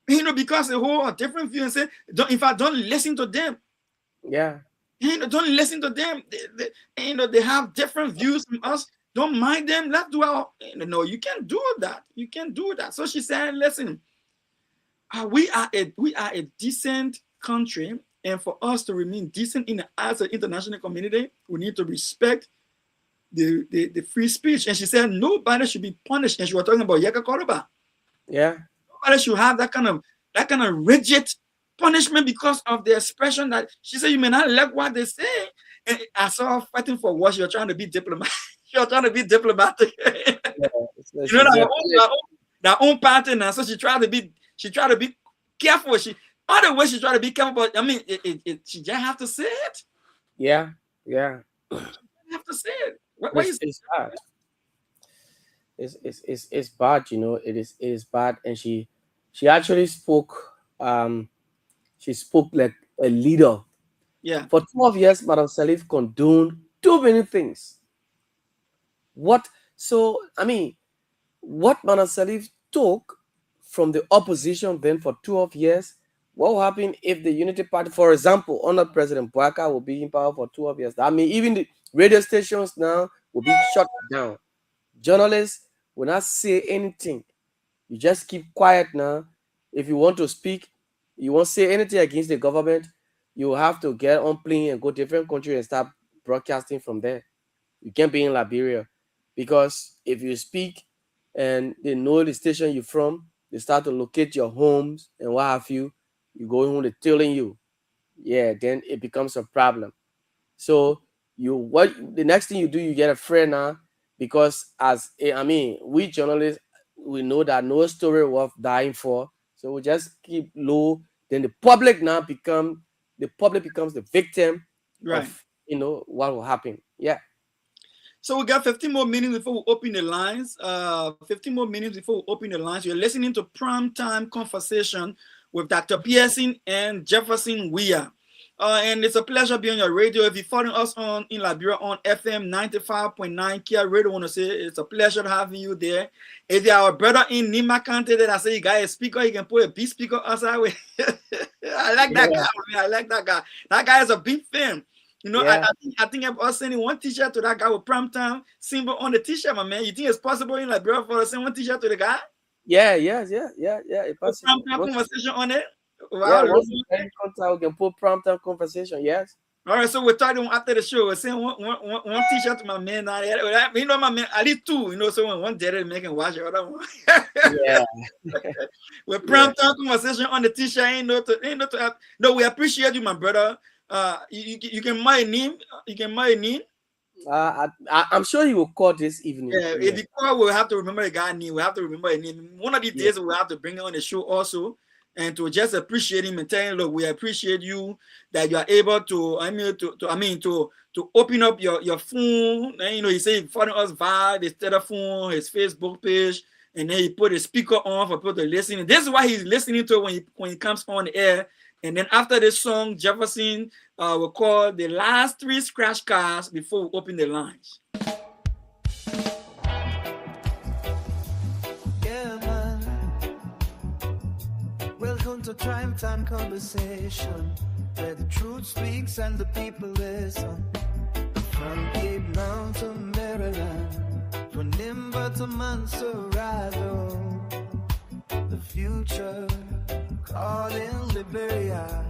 Because they hold a different view and say, don't listen to them. Yeah. Don't listen to them. They have different views from us. Don't mind them. Let's do our. No, you can't do that. You can't do that. So she said, listen, we are a decent country, and for us to remain decent as an international community, we need to respect the free speech. And she said nobody should be punished. And she was talking about Yeka Koroba. Yeah. Nobody should have that kind of rigid punishment because of the expression that she said you may not like what they say. And I saw her fighting for what you're trying to be diplomatic. You're trying to be diplomatic. Their own party now. So she tried to be careful. Other way she tried to be careful, but she just have to say it. Yeah. Yeah. You have to say it. It's bad. It's bad, it is bad. And she actually spoke she spoke like a leader. Yeah. For 12 years, Madam Salif condoned too many things. What Madam Salif took from the opposition then for 12 years, what will happen if the Unity Party, for example, under President Bouakai, will be in power for 12 years? Even the radio stations now will be shut down. Journalists will not say anything. You just keep quiet now. If you want to speak, you won't say anything against the government, you have to get on plane and go to different country and start broadcasting from there. You can't be in Liberia, because if you speak and they know the station you're from, they start to locate your homes and what have you. You go home, they're telling you. yeah, then it becomes a problem. So the next thing you do, you get a friend now, because I mean, we journalists, we know that no story worth dying for, so we just keep low. Then the public becomes the victim Right. of what will happen. Yeah. So we got 15 more minutes before we open the lines. 15 more minutes before we open the lines. You're listening to Primetime Conversation with Dr. Pearson and Jefferson Weah. And it's a pleasure being on your radio. If you're following us in Liberia on FM 95.9 KEAR Radio, I want to say it's a pleasure having you there. If you are a brother in Nima County that I say you got a speaker, you can put a big speaker outside with. I like that guy. I like that guy. That guy is a big fan. I think I'm also sending one t-shirt to that guy with Primetime symbol on the t-shirt, my man. You think it's possible in Liberia for us to send one t-shirt to the guy? Yeah. It's possible. Primetime Conversation on it. Wow, yeah, once we can put Primetime Conversation. Yes. All right, so we're talking after the show. We're saying one t-shirt to my man. My man, at least two. So one day they can wash the other one. Yeah. With Primetime Conversation on the t-shirt. No, we appreciate you, my brother. You can buy a name. You can buy a name. I'm sure he will call this evening. Yeah, if he call, we'll have to remember the guy's name. We'll have to remember a name. One of these days, we'll have to bring him on the show also, and to just appreciate him and tell him, look, we appreciate you that you are able to open up your phone. And he said follow us via his telephone, his Facebook page, and then he put a speaker on for people to listen. And this is why he's listening to it when he comes on the air. And then after this song, Jefferson will call the last 3 scratch cards before we open the lines. Yeah, man. Welcome to Primetime Conversation, where the truth speaks and the people listen. From Cape Mountain to Maryland, from Nimba to Monrovia, the future calling Liberia.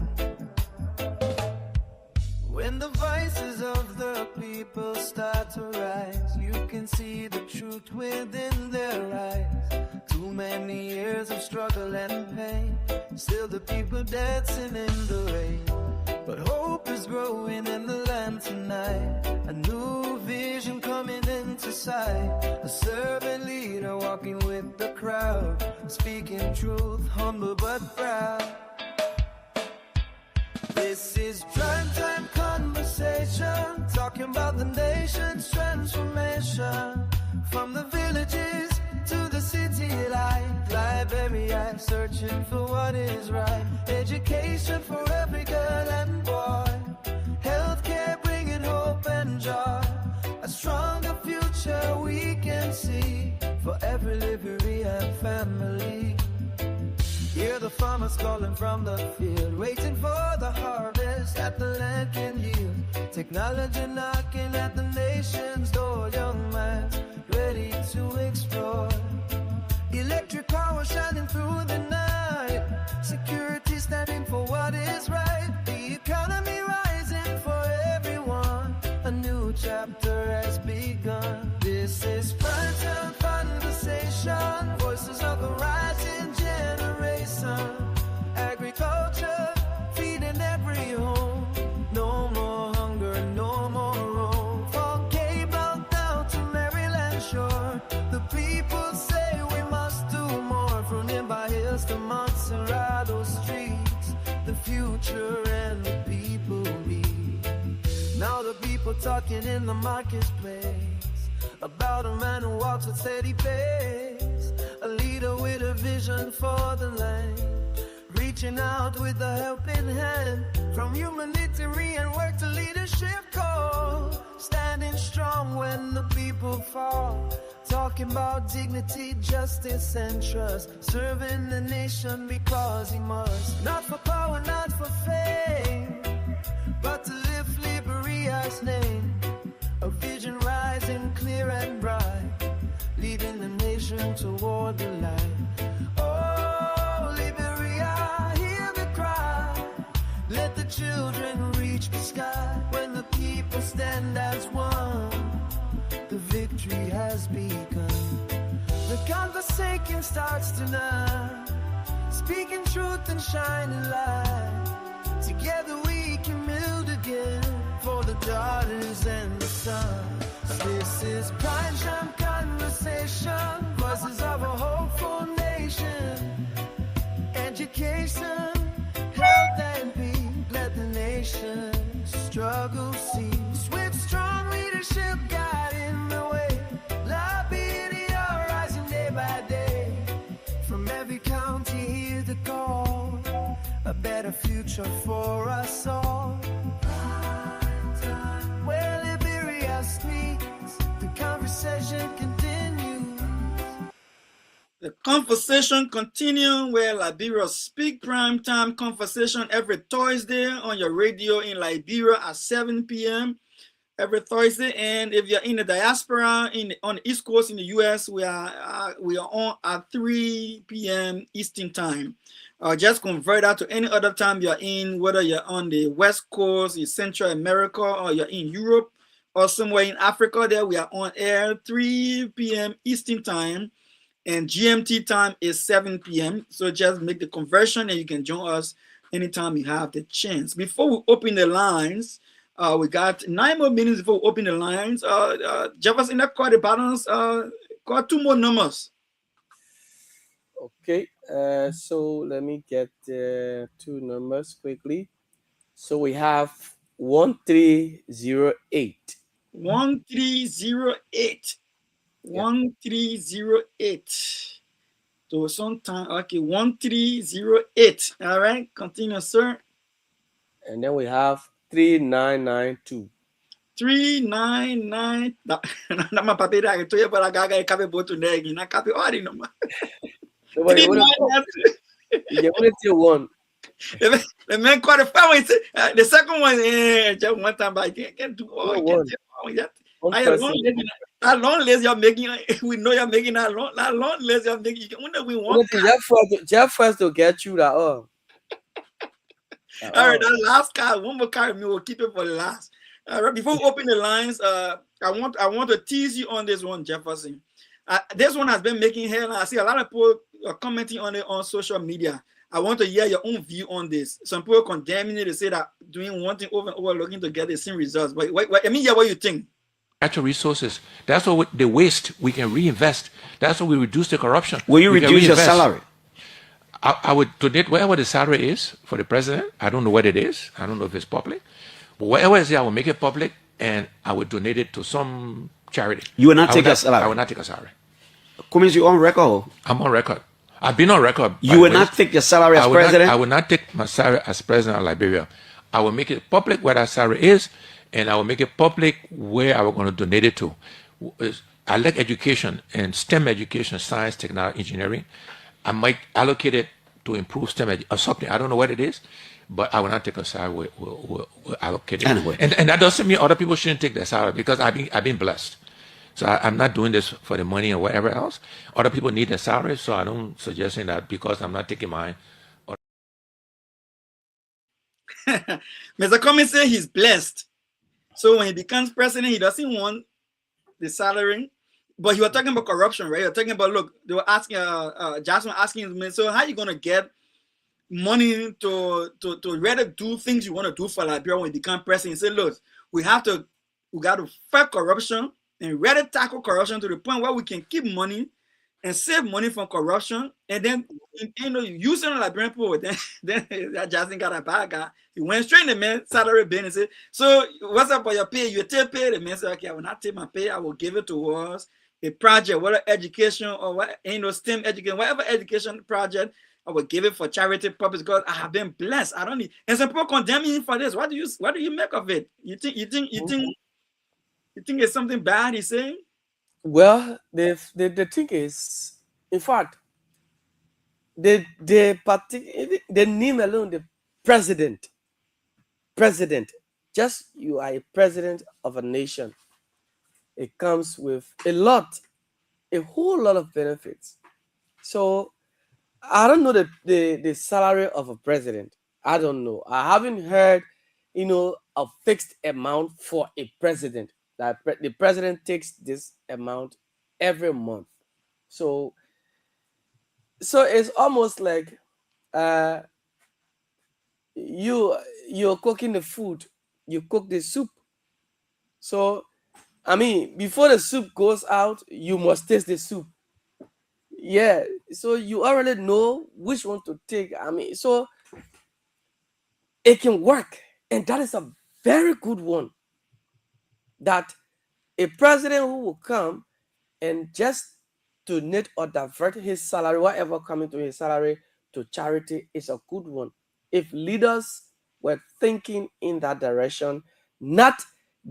When the voices of the people start to rise, you can see the truth within their eyes. Too many years of struggle and pain, still the people dancing in the rain. But hope is growing in the land tonight, a new vision coming into sight. A servant leader walking with the crowd, speaking truth, humble but proud. This is Primetime Conversation, talking about the nation's transformation. From the villages to the city light, Liberia searching for what is right. Education for every girl and boy, healthcare bringing hope and joy. A stronger future we can see for every Liberian family. Hear the farmers calling from the field, waiting for the harvest that the land can yield. Technology knocking at the nation's door, young minds ready to explore. Electric power shining through the night, security standing for what is right. The economy rising for everyone, a new chapter has begun. This is Primetime Conversation, voices of the rising generation. Agriculture feeding every home, no more hunger, no more roam. From Cape Mountain down to Maryland shore, the people say we must do more. From Nimba Hills to Monserrado streets, the future and the people read. Now the people talking in the marketplace about a man who walks with steady pace, a leader with a vision for the land, reaching out with a helping hand. From humanitarian work to leadership call, standing strong when the people fall, talking about dignity, justice and trust, serving the nation because he must. Not for power, not for fame, but to lift Liberia's name. A vision rising clear and bright, leading the nation toward the light. Oh, Liberia, hear the cry. Let the children reach the sky. When the people stand as one, the victory has begun. The conversation starts tonight, speaking truth and shining light. Together we daughters and the sons. This is prime time conversation, voices of a hopeful nation. Education, health and peace, let the nation struggle cease. With strong leadership guiding the way, Liberia rising day by day. From every county hear the call, a better future for us all. Where Liberia speaks, the conversation continues. The conversation continues where Liberia speak prime time conversation every Thursday on your radio in Liberia at 7 p.m. every Thursday. And if you're in the diaspora on the East Coast in the US, we are on at 3 p.m. Eastern time. Just convert that to any other time you're in, whether you're on the West Coast, in Central America, or you're in Europe, or somewhere in Africa. There we are on air 3 p.m. Eastern time. And GMT time is 7 p.m. So just make the conversion and you can join us anytime you have the chance. Before we open the lines, we got 9 more minutes before we open the lines. Jefferson, call the buttons, call 2 more numbers. Okay, so let me get 2 numbers quickly. So we have 1308. 1308. 1308. So sometime, okay, 1308. All right, continue, sir. And then we have 3992. 399. Na mapapi da ito ya para gaga ikabe boto negi na kapi ori no ma. 399. You want to one. The man called the family. The second one, just one time, but I can't do all. That long list you're making, we know you're making that long list you're making. You can only win one. Jeff first to get you that. All right, that last card, one more card, we will keep it for the last. All right, before we open the lines, I want to tease you on this one, Jefferson. This one has been making headlines. I see a lot of people commenting on it on social media. I want to hear your own view on this. Some people condemning it to say that doing one thing over and over, looking to get the same results. But I mean, yeah, what you think? Natural resources. That's what the waste we can reinvest. That's what we reduce the corruption. Will you reduce your salary? I would donate whatever the salary is for the president. I don't know what it is. I don't know if it's public. But whatever it is, I will make it public and I would donate it to some charity. You will not take a salary? I will not take a salary. Cummins, you on record? I'm on record. I've been on record. You will not take your salary as president? I will not take my salary as president of Liberia. I will make it public where that salary is, and I will make it public where I was going to donate it to. I like education and STEM education, science, technology, engineering. I might allocate it to improve STEM or something. I don't know what it is, but I will not take a salary. We'll allocate it. Anyway. And that doesn't mean other people shouldn't take their salary because I've been blessed. So I'm not doing this for the money or whatever else. Other people need their salary, so I don't suggest that because I'm not taking mine. Mr. Cummins said he's blessed. So when he becomes president, he doesn't want the salary. But you were talking about corruption, right? You're talking about, look, they were asking, Jasmine asking him, so how are you going to get money to rather do things you want to do for Liberia when you become president? He said, look, we got to fight corruption and rather tackle corruption to the point where we can keep money and save money from corruption, and then using the Liberian people. Then Justin got a bad guy. He went straight in the man's salary bin and said, "So what's up for your pay? You take pay." The man said, "Okay, I will not take my pay. I will give it towards a project, whether education or what, STEM education, whatever education project. I will give it for charity purpose because I have been blessed. I don't need." And some people condemn him for this. What do you make of it? You think it's something bad he's saying? Well, the thing is, in fact, the name alone, the president, just you are a president of a nation. It comes with a whole lot of benefits. So I don't know the salary of a president. I don't know. I haven't heard, a fixed amount for a president. That the president takes this amount every month. So it's almost like you're cooking the food. You cook the soup, So, I mean, before the soup goes out, you must taste the soup. Yeah. So you already know which one to take. I mean, so it can work. And that is a very good one. That a president who will come and just donate or divert his salary, whatever coming to his salary, to charity is a good one. If leaders were thinking in that direction, not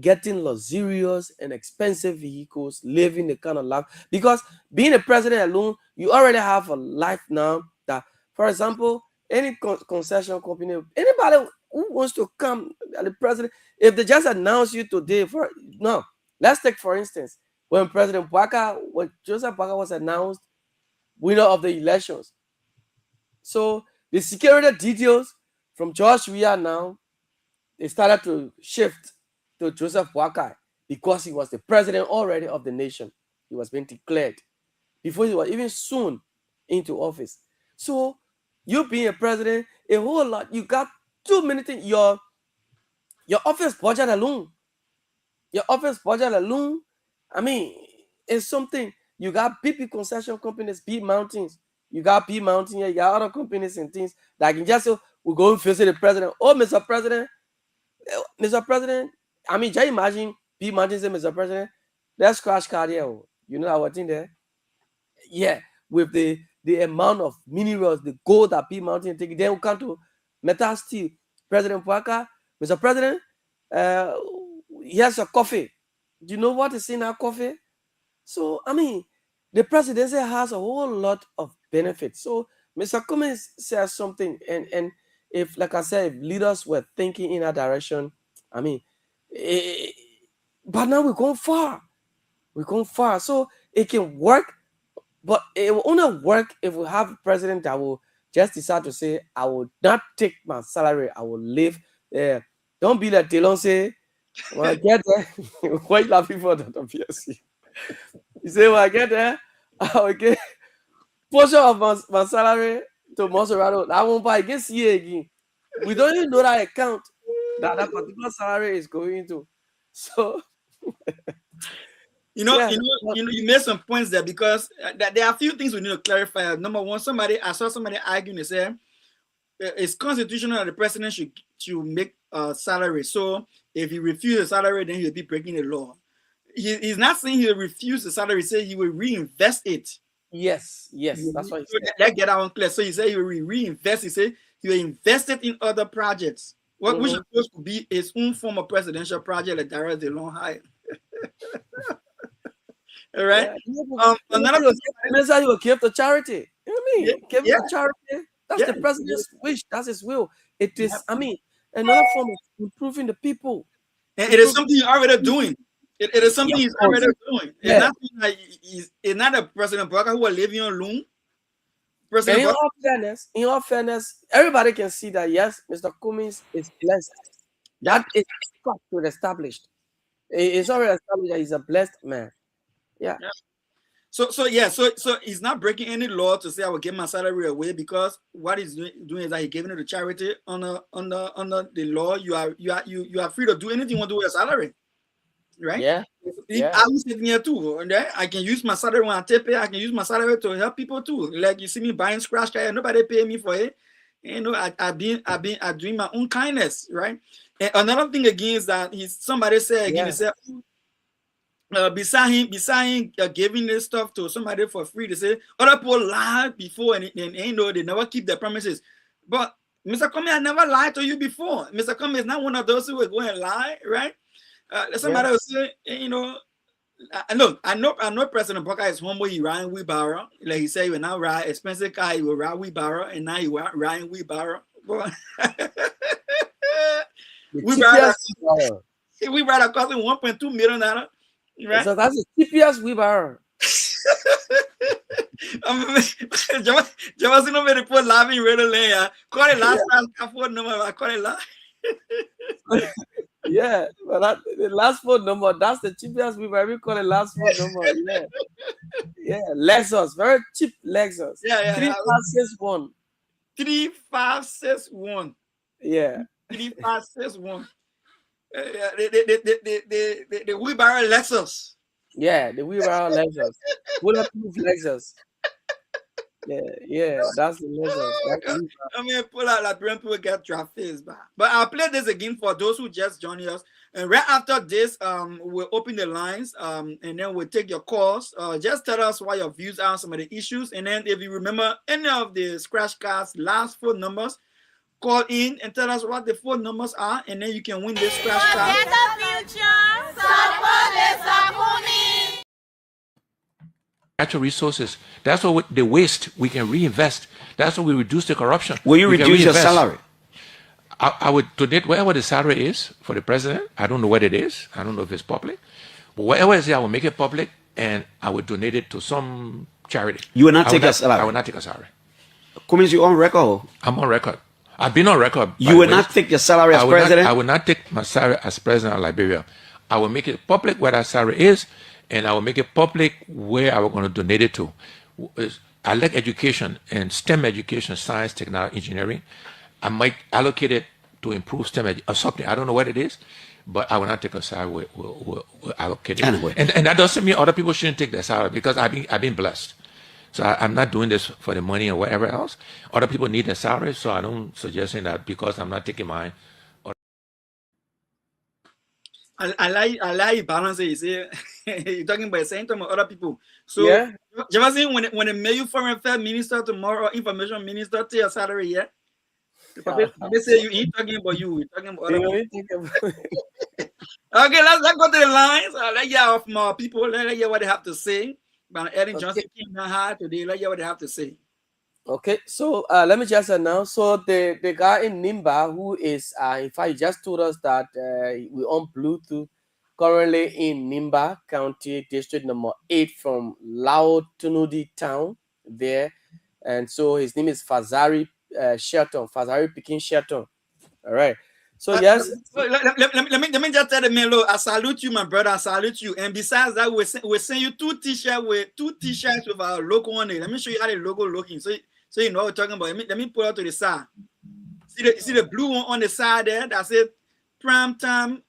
getting luxurious and expensive vehicles, living the kind of life, because being a president alone, you already have a life now that, for example, any concession company, anybody who wants to come, the president, if they just announce you today, for no, let's take for instance, when Joseph Boakai was announced winner of the elections. So the security details from George Weah now, they started to shift to Joseph Boakai because he was the president already of the nation. He was being declared before he was even soon into office. So you being a president, a whole lot, you got too many things. Your office budget alone, I mean, it's something. You got BP concession companies, B Mountains. You got B Mountain here. You got other companies and things that can just say, we go and visit the president. Oh, Mr. President. I mean, just imagine B Mountain say, Mr. President, let's crash car here. You know what in there? Yeah, with the amount of minerals, the gold that B Mountain take, then we come to metal steel. President Boakai, Mr. President, here's a coffee. Do you know what is in our coffee? So, I mean, the presidency has a whole lot of benefits. So, Mr. Cummings says something, and if, like I said, if leaders were thinking in that direction, I mean, but now we're going far. So, it can work, but it will only work if we have a president that will just decide to say, I will not take my salary, I will live there. Don't be like Delon say, when I get there, why you laughing for that, obviously? You say, when I get there, I will get portion of my salary to Monrovia. I won't buy against you again. We don't even know that account that particular salary is going to. So, you made some points there, because there are a few things we need to clarify. Number one, I saw somebody arguing, they said it's constitutional that the president should make a salary. So if he refuses a salary, then he'll be breaking the law. He's not saying he'll refuse the salary, he said he will reinvest it. Yes, that's what he said. Let's get that one clear. So he said he will reinvest. He said he will invest it in other projects. Which is supposed to be his own form of presidential project that Darius DeLong hired. All right. Yeah. Another thing, he will give to charity. You know what I mean? Give to charity. That's the president's wish. That's his will. It is, I mean, another form of improving the people. And it is something he's already doing. It is something he's already doing. It's not a President Boakai who are living on loan. In all fairness, everybody can see that, yes, Mr. Cummings is blessed. That is established. It's already established that he's a blessed man. Yeah. So he's not breaking any law to say I will give my salary away, because what he's doing is that he's giving it to charity. Under the law, you are free to do anything you want to do with your salary, right? Yeah. I'm sitting here too, and I can use my salary when I take pay. I can use my salary to help people too. Like you see me buying scratch car, nobody pay me for it. You know, I doing my own kindness, right? And another thing again is that somebody said again, he said, beside him giving this stuff to somebody for free, they say other people lie before and you know they never keep their promises. But Mr. Cummings, I never lied to you before. Mr. Cummings is not one of those who will go and lie, right? Somebody will say, you know, look, I know President Boakai is humble. He riding wheelbarrow, like he said, he will now ride expensive car. He will ride wheelbarrow, and now he riding wheelbarrow. But wheelbarrow costing $1.2 million. Right? So that's the cheapest wheelbarrow. Just no put laughing really call it last time phone number. I call it last. Yeah, but the last phone number, that's the cheapest wheelbarrow. We call it last phone number. Yeah, Lexus, very cheap Lexus. 3561. 3561. Yeah. 3561. The wheelbarrow Lexus. Yeah, the wheelbarrow Lexus. Bulletproof Lexus. Yeah, that's the Lexus. That's the wheelbarrow. I mean, pull out Liberian people get traffic back. But I'll play this again for those who just joined us. And right after this, we'll open the lines, and then we'll take your calls. Just tell us what your views are on some of the issues. And then if you remember any of the scratch cards, last 4 numbers, call in and tell us what the 4 numbers are, and then you can win this scratch card. Forget the future, support the Sakumi. Natural resources. That's what the waste we can reinvest. That's what we reduce the corruption. Will you reduce your salary? I would donate wherever the salary is for the president. I don't know what it is. I don't know if it's public. But wherever it is, I will make it public and I would donate it to some charity. You will not take a salary? I will not take a salary. Cummins, you on record? I'm on record. I've been on record. You will not take your salary as president? I will not take my salary as president of Liberia. I will make it public where that salary is, and I will make it public where I was going to donate it to. I like education and STEM education, science, technology, engineering. I might allocate it to improve STEM or something. I don't know what it is, but I will not take a salary. We'll allocate it. Anyway. And that doesn't mean other people shouldn't take their salary, because I've been blessed. So I'm not doing this for the money or whatever else. Other people need their salary, so I don't suggest that because I'm not taking mine. I like balance it. You see, you're talking about the same time with other people. So, Yeah. Jefferson, when they make you foreign affairs minister tomorrow, or information minister, to your salary, yeah? They say you ain't talking about you. You're talking about other people. Okay, let's go to the lines. Let's hear off more people. Let's hear what they have to say. But Eddie Johnson came down hard today. Let's hear what they have to say. Okay, so let me just announce. So the guy in Nimba who is, in fact, he just told us that we're on Bluetooth currently in Nimba County, District number 8 from Lao Tunudi Town there. And so his name is Fazari Shelton, Fazari Pekin Shelton. All right. So yes. Let me just tell the man, look, I salute you, my brother. I salute you. And besides that, we send you 2 t-shirts with our logo on it. Let me show you how the logo looking. So you know what we're talking about. Let me pull out to the side. See the blue one on the side there? That's it. Prime time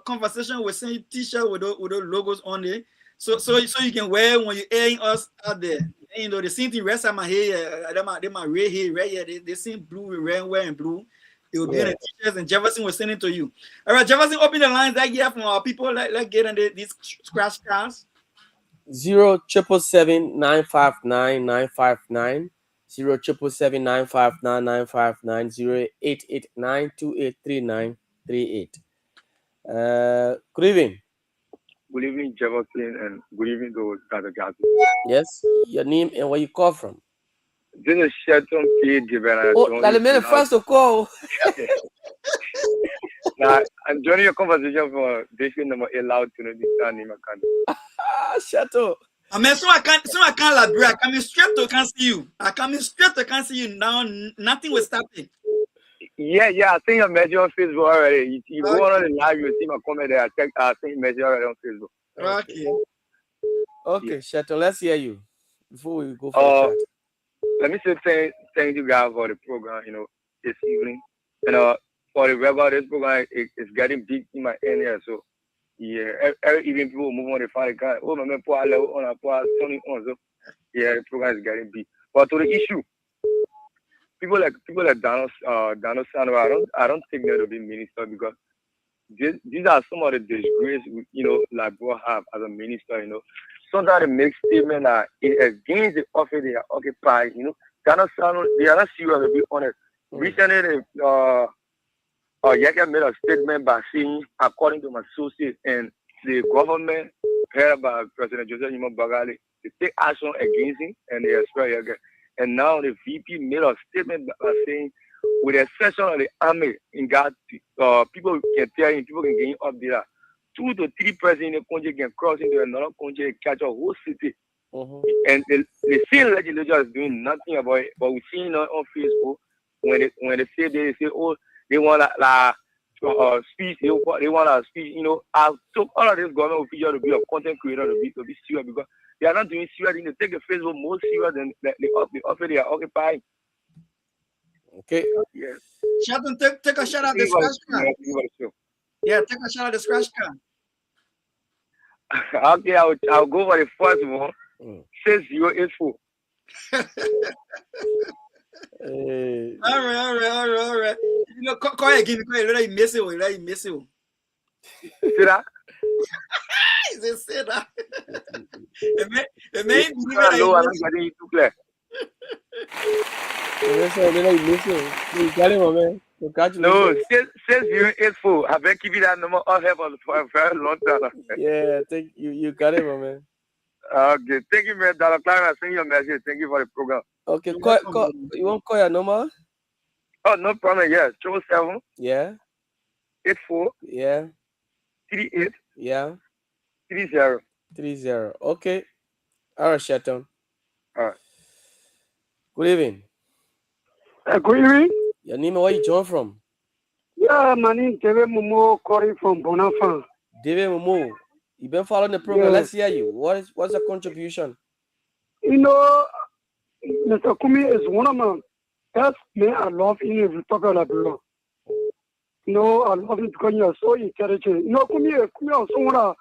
conversation. We send you t-shirt with those logos on it. So you can wear when you're airing us out there. And, you know, the same thing rest of my hair. They my red hair, right here. They same blue with red, wearing blue. It will be in the t-shirts, and Jefferson will send it to you. All right, Jefferson, open the lines that you have from our people. Let's get on these scratch cards. 0777 959 959. 0777 959 959 0889283938. Good evening. Good evening, Jefferson, and good evening to Dr. Gazi. Yes, your name and where you call from? This is Shelton P. Given. Oh, that's the minute first to call. Now, I'm joining your conversation for district number 8 Loud to the Shelton. I mean, so I can't Liberia. I come straight to can't see you. I come straight to can't see you now. Nothing will stop it. Yeah, I think I met you on Facebook already. You go on the live, you see my comment there. I think I met you already on Facebook. Okay, Shelton, let's hear you before we go for chat. Let me say thank you guys for the program, you know, this evening. And for the record, this program is getting big in my area. So yeah, every evening people move on, they find a guy. Oh, my man, poor level on a poor Tony on. So yeah, the program is getting big. But to the issue, people like Donald Sandra, I don't think they'll be minister, because these are some of the disgrace, you know, like what have as a minister, you know. Sometimes they make statements that against the office they are occupied, you know. Donald Sandra, they are not serious, to be honest. Recently, Yaka made a statement by saying, according to my sources, and the government, heard by President Joseph Yuma Bagali, to take action against him, and they expel Yaka. And now the VP made a statement by saying, with the exception of the army in God, people can tell him, people can get up there. 2 to 3 persons in the country can cross into another country and catch a whole city. And the same legislature is doing nothing about it. But we see it on Facebook when they say, oh, they want speech, they want a speech, you know. So all of this government official to be a content creator to be serious, because they are not doing serious things. They take the Facebook more serious than the office they are occupying. Okay. Yes. Shelton, take a shout out this first. Yeah, take a shot at the scratch card. Okay, I'll go for the first one. 6084. All right. You know, call again. Let him miss it. See that? Say that. The I main know I'm not getting you too clear. You got him, man. No, 6084. I've been keeping that number on here for a very long time. Yeah, thank you. You got it, man. Okay, thank you, man. Dollar Time, I send you a message. Thank you for the program. Okay, call, you want to call your number? Oh, no problem. Yeah, 7. Yeah. 84. Yeah. 38. Yeah. 30. 30. Okay. All right, Shaton. All right. Good evening. Good evening. Your name, where you join from? Yeah, my name is David Momo, calling from Bonafide. David Momo, you've been following the program. Yeah. Let's hear you. What's the contribution? You know, Mr. Kumi is one of my best men I love in the talk about Liberia. You know, I love him because you're so intelligent. You know, Kumi is someone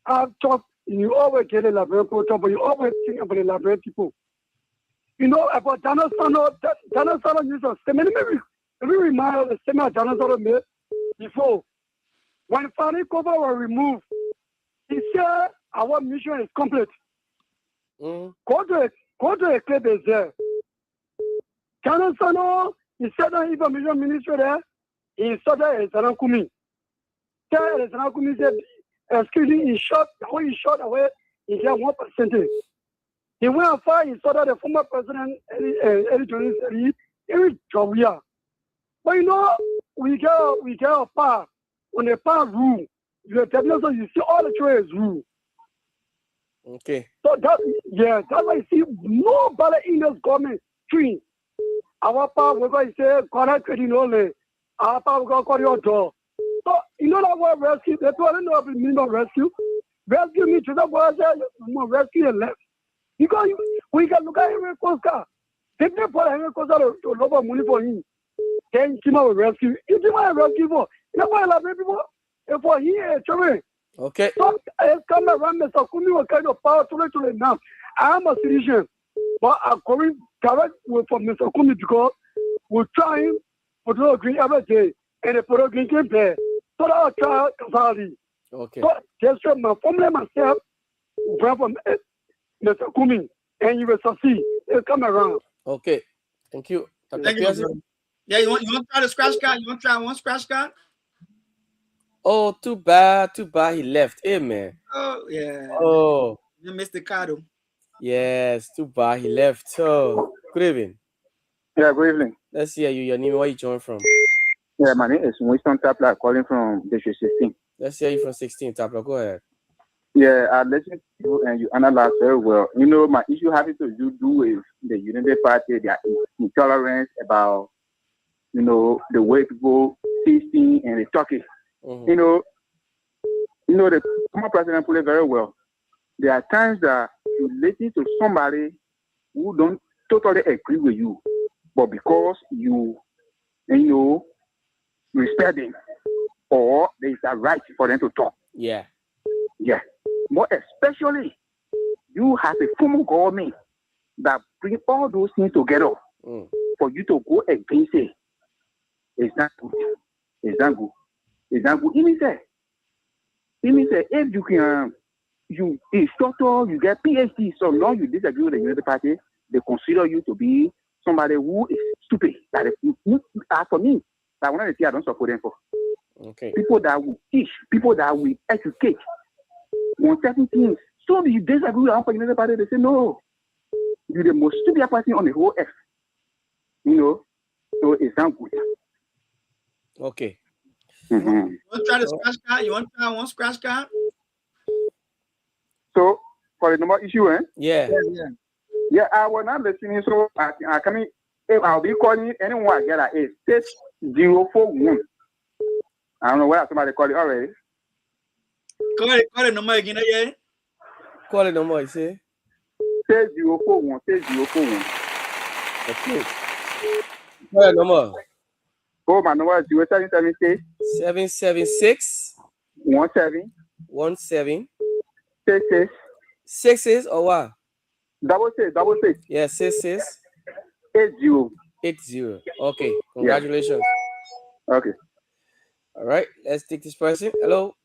I've talked, you always get a Liberian culture, but you always think about the Liberian people. You know, about Dana Sano used a statement. Let me remind you of the statement Dana Sano made before. When Fanny cover was removed, he said our mission is complete. Go to a clip is there. Dana Sano, he said that information ministry there, he started as Zanakumi. Zanakumi said, excuse me, he shot away, he got 1%. He went as far, he saw that the former president, Eric Jovia. But you know, we get a power. When the power rule, you see all the trades rule. Okay. So that's why you see nobody in this government tree. Our power, we're going to say, correct trading only. Our power, we're going to call your door. So, you know that word rescue, they don't know the meaning of rescue. Rescue means to the word, rescue and left. Because we can look at Henry Costa. If they put Henry Costa to look for money for him, then he will rescue. If he will rescue for, you know what I love people? If for here, okay. So it's come around, Mr. Kumi will kind of power to it now. I am a citizen, but I'm going direct from Mr. Kumi because we're trying for the green every day, and the product green can pay. So I'll try Kazali. Okay. So just my family myself, from Mr. Kumi, and you will succeed. It'll come around. Okay. Thank you. Thank you. Yeah, you want to try the scratch card? You want to try one scratch card? Oh, too bad. He left. Hey, man. Oh, yeah. Oh. You missed the card. Yes, too bad he left. So, good evening. Yeah, good evening. Let's hear you. Your name, where you join from? Yeah, my name is Winston Tapla, calling from District 16. Let's hear you from 16, Tapla. Go ahead. Yeah, I listened to you and you analyze very well. You know, my issue having to do with the Unity Party, their intolerance about, you know, the way people see things and they talk it. You know, the former president put it very well. There are times that you listen to somebody who don't totally agree with you, but because you respect them, or there is a right for them to talk. Yeah. Yeah. More especially, you have a former government that bring all those things together for you to go against it. It's not good. It's not good. It's not good. It means if you can, you instructor, you get PhD, so long you disagree with the Unity Party, they consider you to be somebody who is stupid. That is, for me, that one of the things I don't support them for. Okay. People that will teach, people that will educate on certain things. So you disagree with the Unity Party, they say, no, you're the most stupid person on the whole earth. You know, so it's not good. Okay. You want to try the scratch card? You want to try one scratch card? So, for the number issue, Yeah, I was not listening, so I come in, I'll be calling anyone I get at 6041. I don't know where somebody called it already. Call the number again, yeah? Call the number, you say? 6041. Okay. Call the number. Oh, my number is 0776 776 17 17 66 66 or what? 66. Yeah, 66 80. 80. Okay, congratulations. Okay. All right, let's take this person. Hello.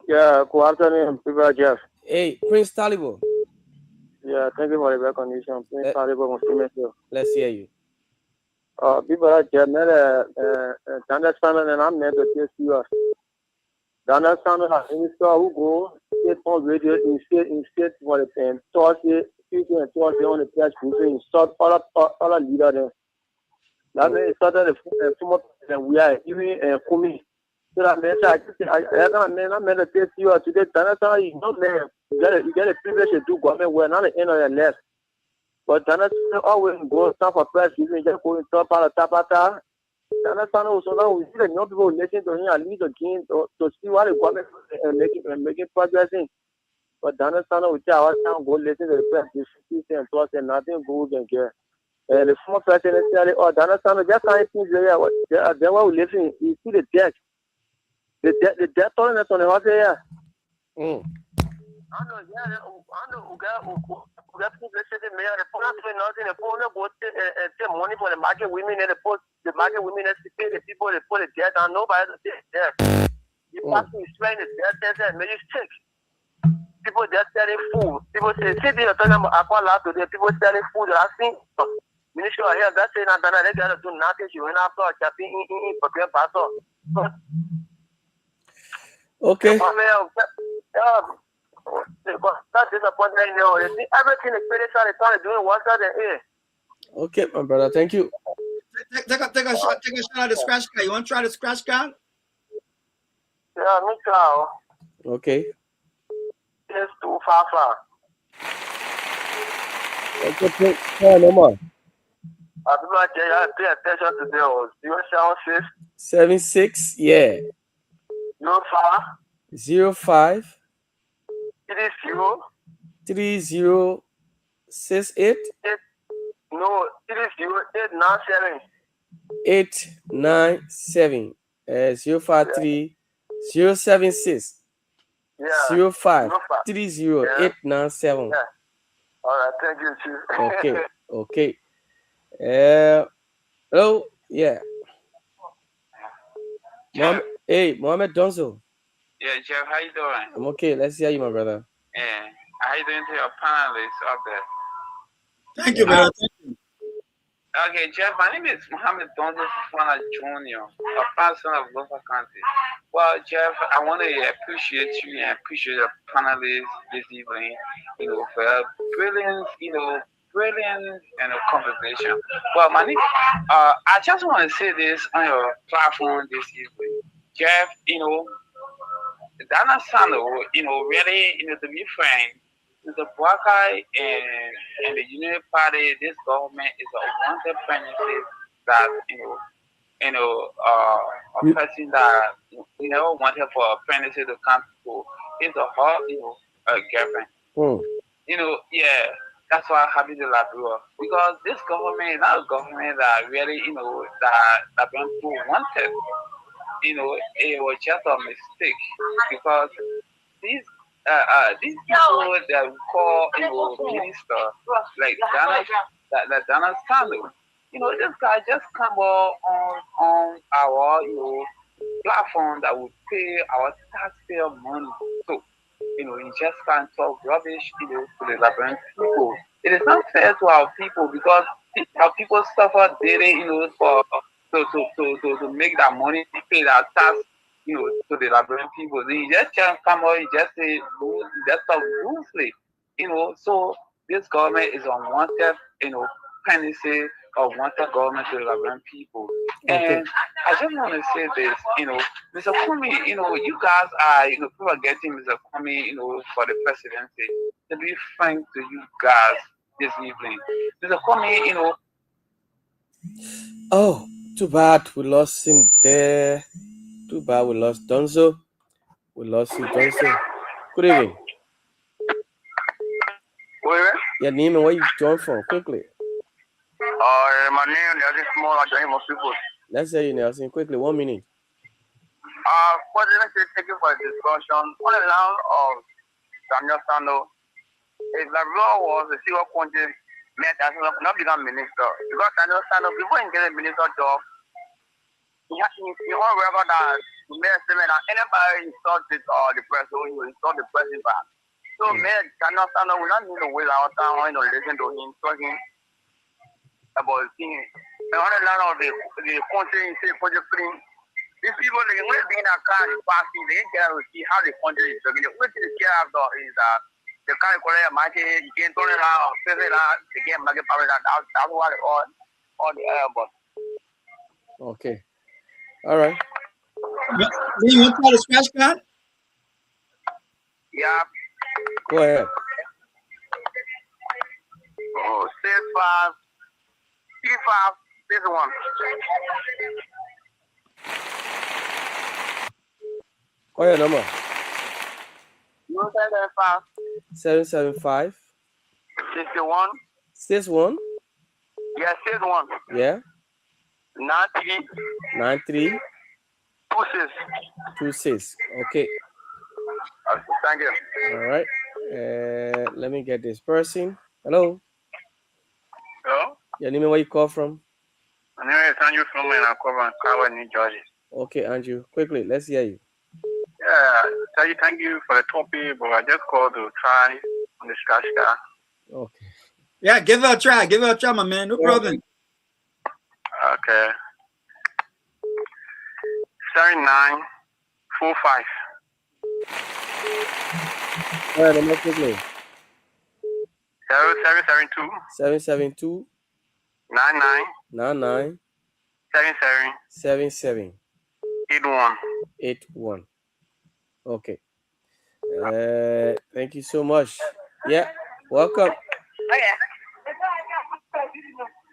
Yeah, good afternoon, people, Jeff. Hey, Prince Talibo. Yeah, thank you for the recognition. Prince Talibo, let's hear you. People, Jeff, understand, and I'm never to you. The understanding that in store who go state on radio in state for the pen, Thursday, Tuesday, and Thursday on the press briefing, sort all leader there. That means started the former president we are even coming. So that means I made a test you today. Tanasa is not there. You get a privilege to do government where not the end of your left. But Tanasa always go start for press briefing, just go and talk about the tapata. Tanasa also now we see the young people listen to him and lead the king to see what the government making progress in. But Tanasa we tell our town go listen to the press briefing and talk and nothing good and care. The former president said, "Oh, Tanasa just can't think there were living. You see the debt. The debt on the house here." I know, the mayor, the police doing nothing, the phone go take money for the market women and the market women has to pay the people, they put the debt and nobody has to pay the debt. You have to explain the debt and make it stick. People just selling food. People say, city you're talking about Aquala today, people selling food, I think Minister here, that's saying that they got to do nothing, she went after a chapping in Pokemon Paso. Okay. That's disappointing. You see everything the critics are trying to do in one side and air. Okay, my brother, thank you. Take a shot at the scratch card. You want to try the scratch card? Yeah, me too. Okay. It's too far. Okay, no more. I do not pay attention to the 076 76, yeah. 05 30 68 No, 897 897 053 076 Yeah. 05 30 897. Yeah. All right, thank you, Chief. Okay. Hello, yeah. Mohammed Donzo. Yeah, Jeff, how you doing? I'm okay. Let's hear you, my brother. Yeah, how you doing to your panelists up there? Thank you, brother. Okay, Jeff, my name is Mohammed Donzo Fufana Jr., a person of local county. Well, Jeff, I want to appreciate you and appreciate the panelists this evening, for a brilliant, brilliant conversation. Well, my name, I just want to say this on your platform this evening. Jeff, Dana Sando, really, to be frank, the black guy and the Union Party, this government is a wanted premises that, a person that, wanted for a premises to come to is a hard, girlfriend. Yeah, that's why I'm happy to Liberia. Because this government is not a government that really, that people wanted. It was just a mistake because these people that we call minister like Donald Sando, this guy just come on our platform that would pay our taxpayer money. So he just can't talk rubbish to the Liberian people. It is not fair to our people because our people suffer daily for to make that money, pay that tax, to the Liberian people. He just can't come out, he just say, just talk loosely, so this government is unwanted, penalty of wanted government to the Liberian people. Okay. And I just want to say this, Mr. Kwame, you guys are, people are getting Mr. Kwame, for the presidency. To be frank to you guys this evening, Mr. Kwame, Oh, too bad we lost him there. Too bad we lost Donzo. We lost you, Donzo. Good evening. Where? Your name and where you joined from, quickly. My name is small. I join most people. Let's hear you, Nelson. Quickly, 1 minute. President, thank you for the discussion. On the line of Daniel Sano, if Liberia was a single country, not become minister. Because Daniel Sano, before he get a minister job, he all remember that anybody installed it or the press, or you install the president back. So, Daniel Sano, we don't need to waste our time when to listen to him talking about things. And on the line of the country, he said, these people, they will be in a car, passing, they get to see how the country is doing. What is care about is that the car Korea might get turn around, say that they get market power that that's what all the airport. Okay. All right. Do you want to try the scratch card? Yeah. Go ahead. Oh, 65, 35, this one. Call your number. 775. 775. 61. 61. Yeah, 61. Yeah. 93. 93. 26. 26. Okay. Thank you. All right. Let me get this person. Hello. Hello. Your name and where you call from? My name is Andrew from Monrovia, New Jersey. Okay, Andrew. Quickly, let's hear you. Yeah, thank you for the topic, but I just called to try on the scratch card. Okay. Yeah, give it a try. Give it a try, my man. No problem. Okay. 7945. All right, number quickly. 0772 772 99 99 77 77 81. 81. Okay. Thank you so much. Yeah, welcome. Okay.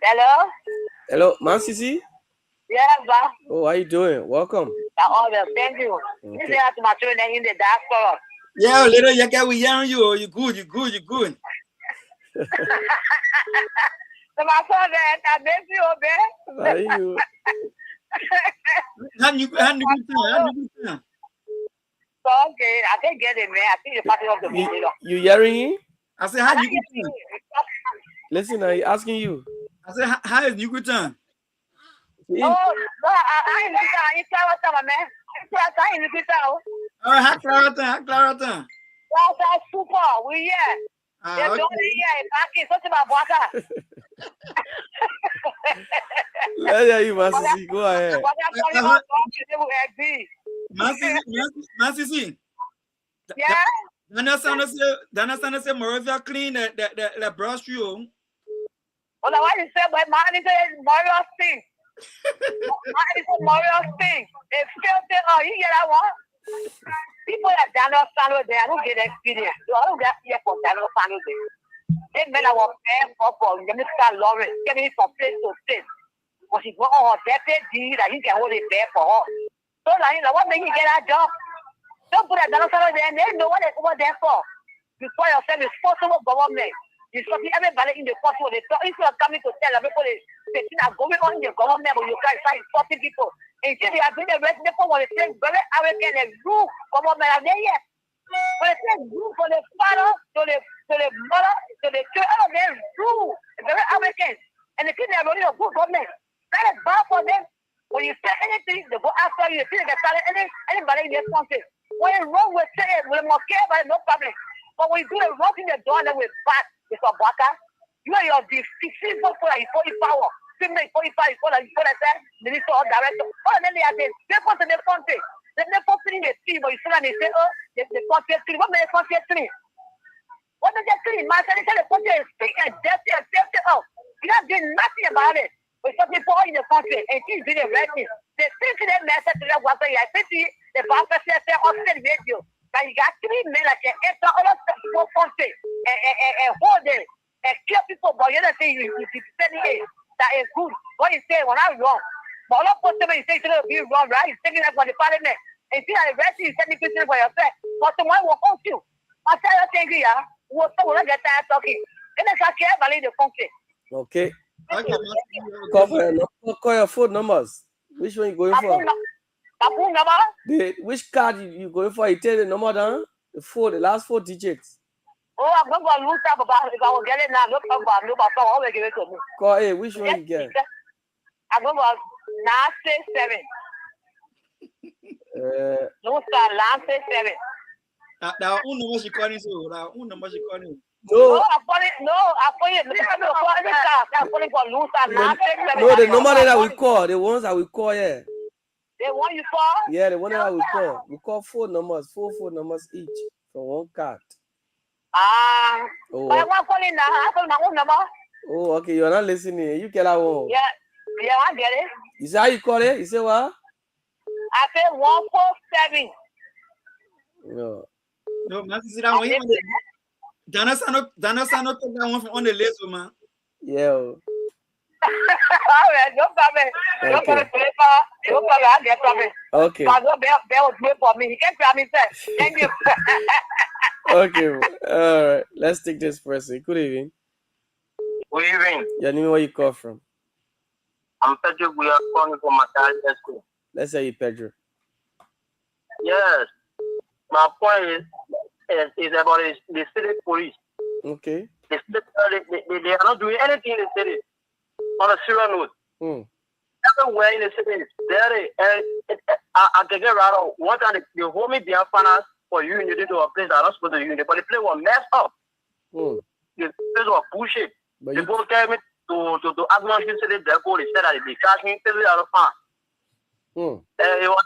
Hello? Hello, Mansisi? Yeah, ba. Oh, how you doing? Welcome. All well, thank you. Okay. This is my children in the diaspora. Yeah, little you get we hearing you. You good, you good, you good. So my son, I miss you, man. How are you? How you good time? So, okay, I can't get it, man. I think the party of the video. You hearing him? I said, how you good time? Listen, I'm asking you. I said, how is you good time? Oh, no, I ain't good time. It's our time, man. I ain't good time. All right, how Claratan? That's super. We here. They're Okay. doing it here. It's something about water. Let's hear you, Mansisi. Go ahead. Mansisi. Yeah. Dana say Monrovia clean the brush you. Well, why you say, but man, it's a Mario thing. It's a Mario thing. It's filthy. Oh, you get that one? People that Daniel Sano there, I don't get experience. So I don't get here for Daniel Sano there. They men that were paying for Minister Lawrence, getting it from place to place. But she's going on her deputy that he can hold it there for her. So, like, what made you get that job? Don't put that Daniel Sano there and they know what they're over there for. Before yourself, responsible government. You something everybody in the country when they talk. Instead of coming to tell everybody the thing are going on in the government, but you guys start insulting people. And they are doing the rest of when they say very American and rule government are there yet. When they say rule for the father, to the mother, to the children, they rule very Americans. And the thing they are running a good government. That is bad for them. When you say anything, they go after you. You see they tell anybody in this country. When you wrong with say it, we must care about it, no problem. But when you do the wrong thing, they do it with bad. Mr. Baka, you are your defeated for power. Simply for minister or director. Oh, then they are there. They put in the country. They never put in the team, or you see, and they say, oh, the country is clean. What made the country clean? What does that clean? Man, they say the country is big and dirty and filthy out. You don't do nothing about it. But some people in the country and he's doing the right thing. They think that message to the water. I think the Baka says, Austin radio. That you got 3 men that can enter all of the country and hold them and kill people, but you don't say you defending it. That is good. What you say when I'm wrong. But all of them you say it's going to be wrong, right? You're taking that for the parliament. And see that the rest is sending people for yourself. But someone will come to you. I tell you, thank you, yeah. We'll not get tired talking. And that's actually everybody in the country. Okay. Call your phone numbers. Which one you going for? Which card you going for? You tell the number down. The last 4 digits. Oh, I'm going to lose up about if I will get it now. Look up, I'll give it to me. Call, hey, which one you get? I'm going to 7. No, sir, last 7. Now, who knows she calling you? Now, who knows she calling? No, I'm calling for Lusa. No, the number that we call, the ones that we call, yeah. The one you call? Yeah, the one that we call. We call 4 numbers, 4 numbers each from one card. But I'm calling now. I call my own number. Oh, okay. You're not listening. You get that one. Yeah, I get it. You say how you call it? You say what? I said 147. No. No, man, see that one. Dana Sano took that one on the list, man. Yeah. All right, no problem. No problem. No problem. I get problem. Okay. But no, Bell was good for me. He can't tell me that. Thank you. Okay. All right. Let's take this person. Good evening. Good evening. Your name, where you call from? I'm Pedro. We are calling from my dad's school. Let's say you, Pedro. Yes. My point is about the city police. Okay. They are not doing anything in the city on a serious note. Everywhere in the city is dirty. And I can get right on. One time they hold me behind finance for unity to a place that I'm not supposed to unity, but the place was messed up. The place was bullshit. They go tell me to ask my city their code. They said that they charge me $30 a pound. It was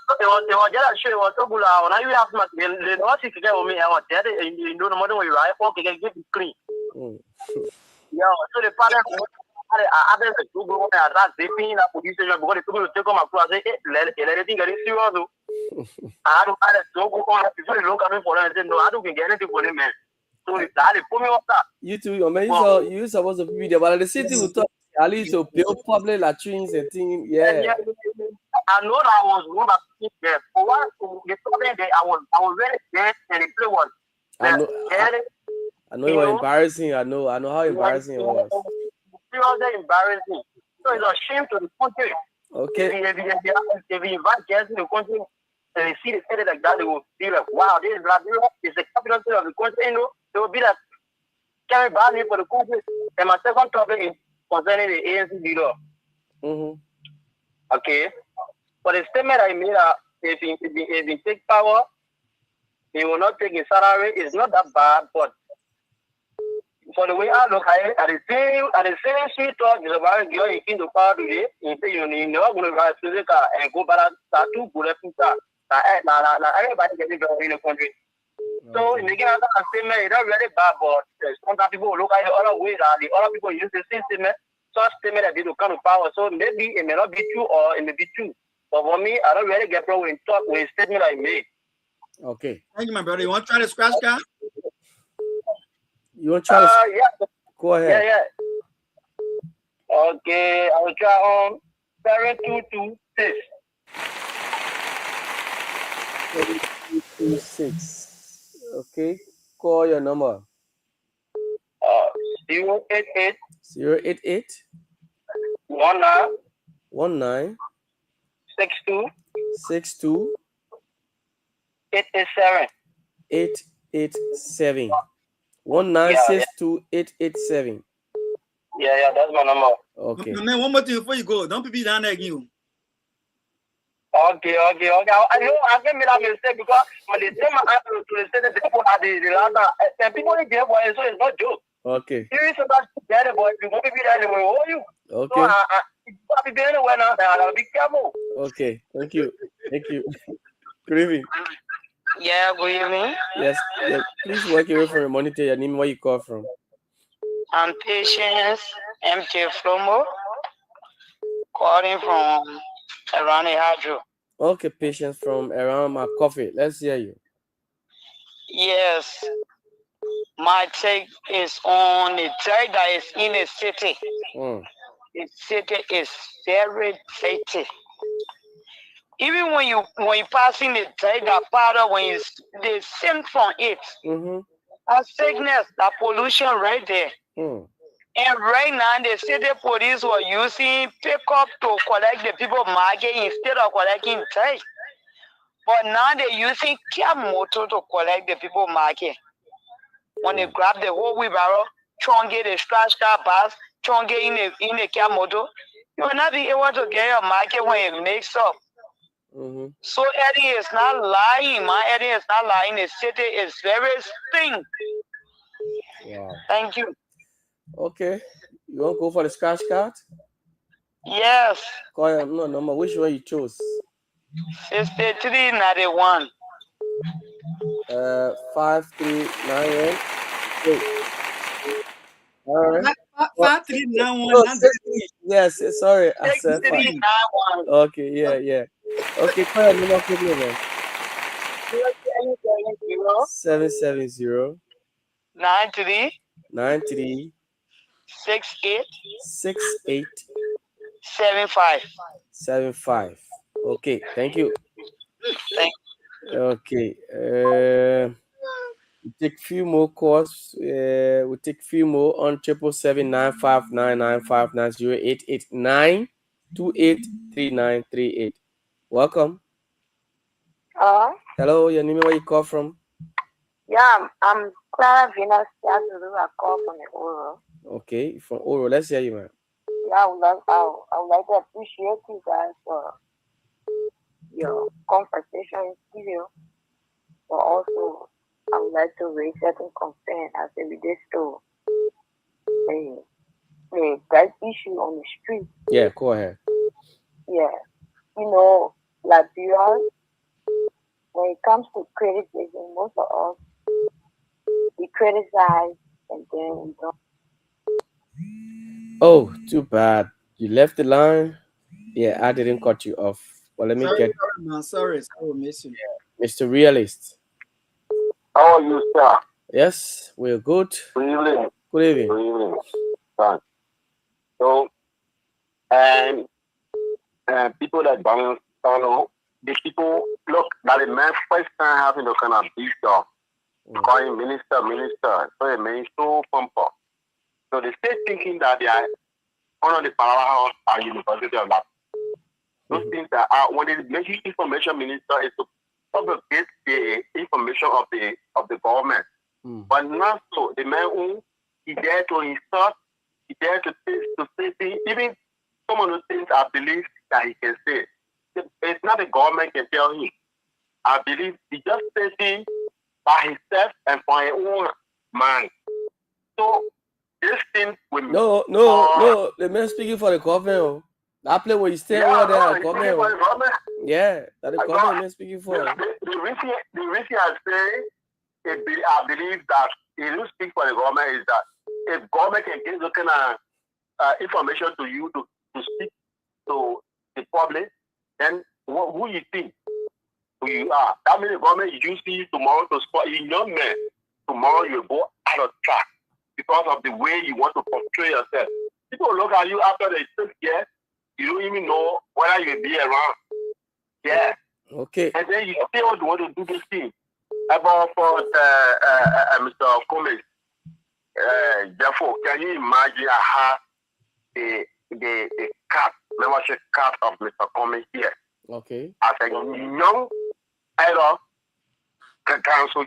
just sure it was so good. When I have my the nurse to get with me, I was dead. You know, no matter where you ride, okay, get it clean. Yeah, so the father I had to go and start zipping up police station because the people take my clothes. Let anything get serious. I had to go on. People look at me for them and say, no, I don't get anything for them, man. So they put me up that. You too, man. You're supposed to be there, but the city will talk. At least to build public latrines and things. Yeah. I know that I was one of the people there. For one, the problem there, I was very dead and the play was. I know it was embarrassing. I know how embarrassing it was. It was embarrassing. So it's a shame to the country. Okay. If you invite guests to the country and they see the city like that, they will be like, wow, this is Liberia. It's the capital city of the country. You know, they will be like, carry bad news for the country. And my second topic is concerning the ANC leader. Okay. For the statement I made, if he take power, he will not take his salary. It's not that bad, but for the way I look at it, at the same sweet talk is about girl he came to power today. He say you're never going to ride physical and go back to 2 bulletproof cars. Everybody gets it in the country. So in the beginning, I statement, it's not really bad, but sometimes people look at it the other way. The other people use the same statement, such statement that they don't come to power. So maybe it may not be true or it may be true. But for me, I don't really get problem with a statement I made. Okay. Thank you, my brother. You want to try the scratch card? You want to try to... Yeah. Go ahead. Yeah. Okay, I will try on 7226. 7226. Okay. Call your number. 088 088 19 62 887 1962887. Yeah, that's my number. Okay. Man, one more thing before you go. Don't be down there again. Okay. I know I can make that mistake because when they tell my answer to the state, the people are the ladder, and people in there, boy, so it's not joke. Okay. If you're better, boy, you won't be there anywhere, will you? Okay. So I'll be there anywhere now, I'll be careful. Okay. Thank you. Good evening. Yeah, good evening. Yes. Please work away from your monitor. Your name, where you call from? I'm Patience MK Flomo, calling from around the Hadro. Okay, Patience from around my coffee. Let's hear you. Yes. My take is on the trade that is in the city. The city is very dirty. Even when you passing the trade that powder, when they sing from it, that sickness, that pollution right there. And right now, the city police were using pickup to collect the people market instead of collecting tax. But now they're using KEAR motor to collect the people market. When they grab the whole wheelbarrow, chonge the scratch car bus, chonge in the KEAR motor, you will not be able to get your market when it makes up. So Eddie is not lying. My Eddie is not lying. The city is very stink. Wow. Thank you. Okay. You want to go for the scratch card? Yes. Call your no number. Which one you chose? 6391. 5391. Wait. All right. 5391. Yes. Sorry. I said 6391. Okay. Yeah. Okay. Call your number quickly, man. 770 93 68 75. Okay. Thank you. Thank Okay. We take few more calls. We take few more on 777-959-959-0889-283938. Welcome. Hello, your name, where you call from? Yeah, I'm Clara Venus. I call from the Oro. Okay, from Oro. Let's hear you, man. Yeah, I would like to appreciate you guys for your conversation video, but also I would like to raise certain concern as it relates to the that issue on the street. Yeah, go ahead. Yeah, Liberia, when it comes to criticism, most of us we criticize and then we don't. Oh, too bad. You left the line. Yeah, I didn't cut you off. Well, let me get. Sorry, miss you. Mr. Realist. How are you, sir? Yes, we're good. Good evening. Good evening. Good evening. Thanks. So, and people that don't know, the people look that the man first time having the kind of big dog, calling minister. So it means so pumper. So they stay thinking that they are one of the powerhouse at University of Lab. Those things that are when they mention information minister is to propagate the information of the government. But not so. The man who is there to insult, is there to say things, even some of the things I believe that he can say. It's not the government can tell him. I believe he just says things by himself and for his own mind. So this thing will No. The man speaking for the government. That place where you stay over there, the government. Yeah, that the government man speaking for. The reason I say I believe that he will speak for the government is that if government can give those kind of information to you to speak to the public, then who you think who you are? That means the government you see tomorrow to spot you young man. Tomorrow you go out of track because of the way you want to portray yourself. People look at you after they 6 years, you don't even know whether you'll be around. Yeah. Okay. And then you still want to do this thing. About for Mr. Cummings, therefore, can you imagine how the membership card of Mr. Cummings here? Okay. As a young idol council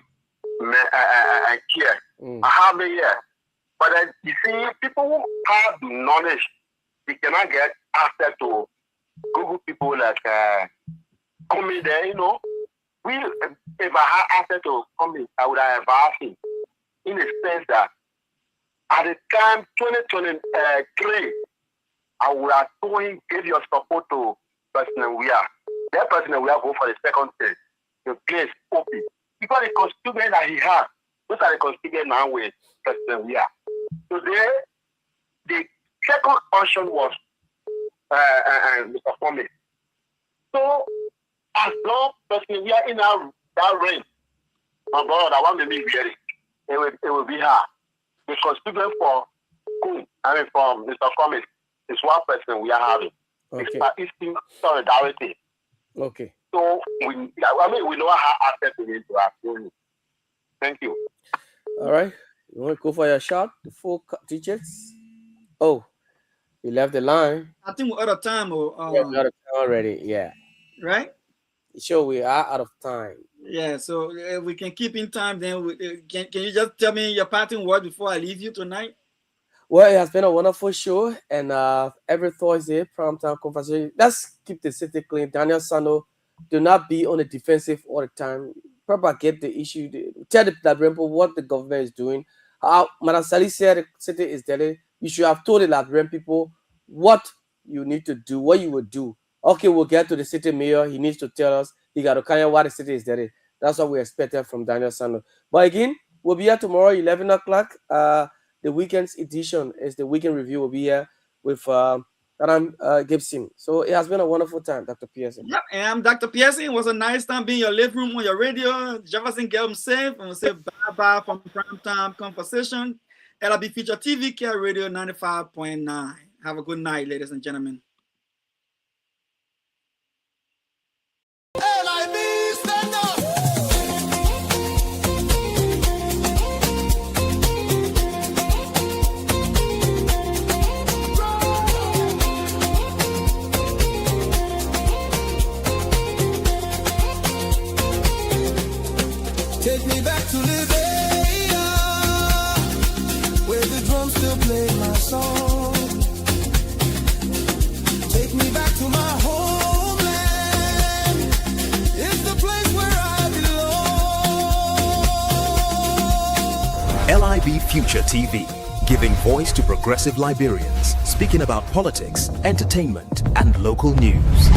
and KEAR. I have a year. But then you see, people who have knowledge, they cannot get access to Google people like Cummings there, if I had access to Cummings, I would have advised him in the sense that at the time 2023, I would have told him, give your support to President Weah. That President Weah go for the second stage. The place open. Because the constituent that he has, those are the constituent now with President Weah. Today, the second option was Mr. Cummings. So, as long as President Weah in that range, my brother, that one may be very, it will be hard. The constituent for Mr. Cummings is one person we are having. Okay. It's in solidarity. Okay. So we know how access to it to our phone. Thank you. All right. You want to go for your shot? The 4 digits? Oh, he left the line. I think we're out of time. Or Yeah, we're out of time already. Yeah. Right? Sure, we are out of time. Yeah, so if we can keep in time, then can you just tell me your parting word before I leave you tonight? Well, it has been a wonderful show, and every Thursday, primetime conversation. Let's keep the city clean. Daniel Sano, do not be on the defensive all the time. Propagate the issue. Tell the Liberian people what the government is doing. Madam Sally said the city is dirty. You should have told the Liberian people what you need to do, what you would do. Okay, we'll get to the city mayor. He needs to tell us. He got to carry out why the city is dirty. That's what we expected from Daniel Sano. But again, we'll be here tomorrow, 11 o'clock. The weekend's edition is the weekend review. Will be here with Adam Gibson. So it has been a wonderful time, Dr. Pearson. Yeah, and I'm Dr. Pearson. It was a nice time being in your living room on your radio. Jefferson, get him safe. And we'll say bye-bye from Primetime Conversation. LIB Future TV, KEAR Radio 95.9. Have a good night, ladies and gentlemen. LIB, stand up. Take me back to Liberia, where the drums still play my song. Take me back to my homeland. It's the place where I belong. LIB Future TV, giving voice to progressive Liberians, speaking about politics, entertainment, and local news.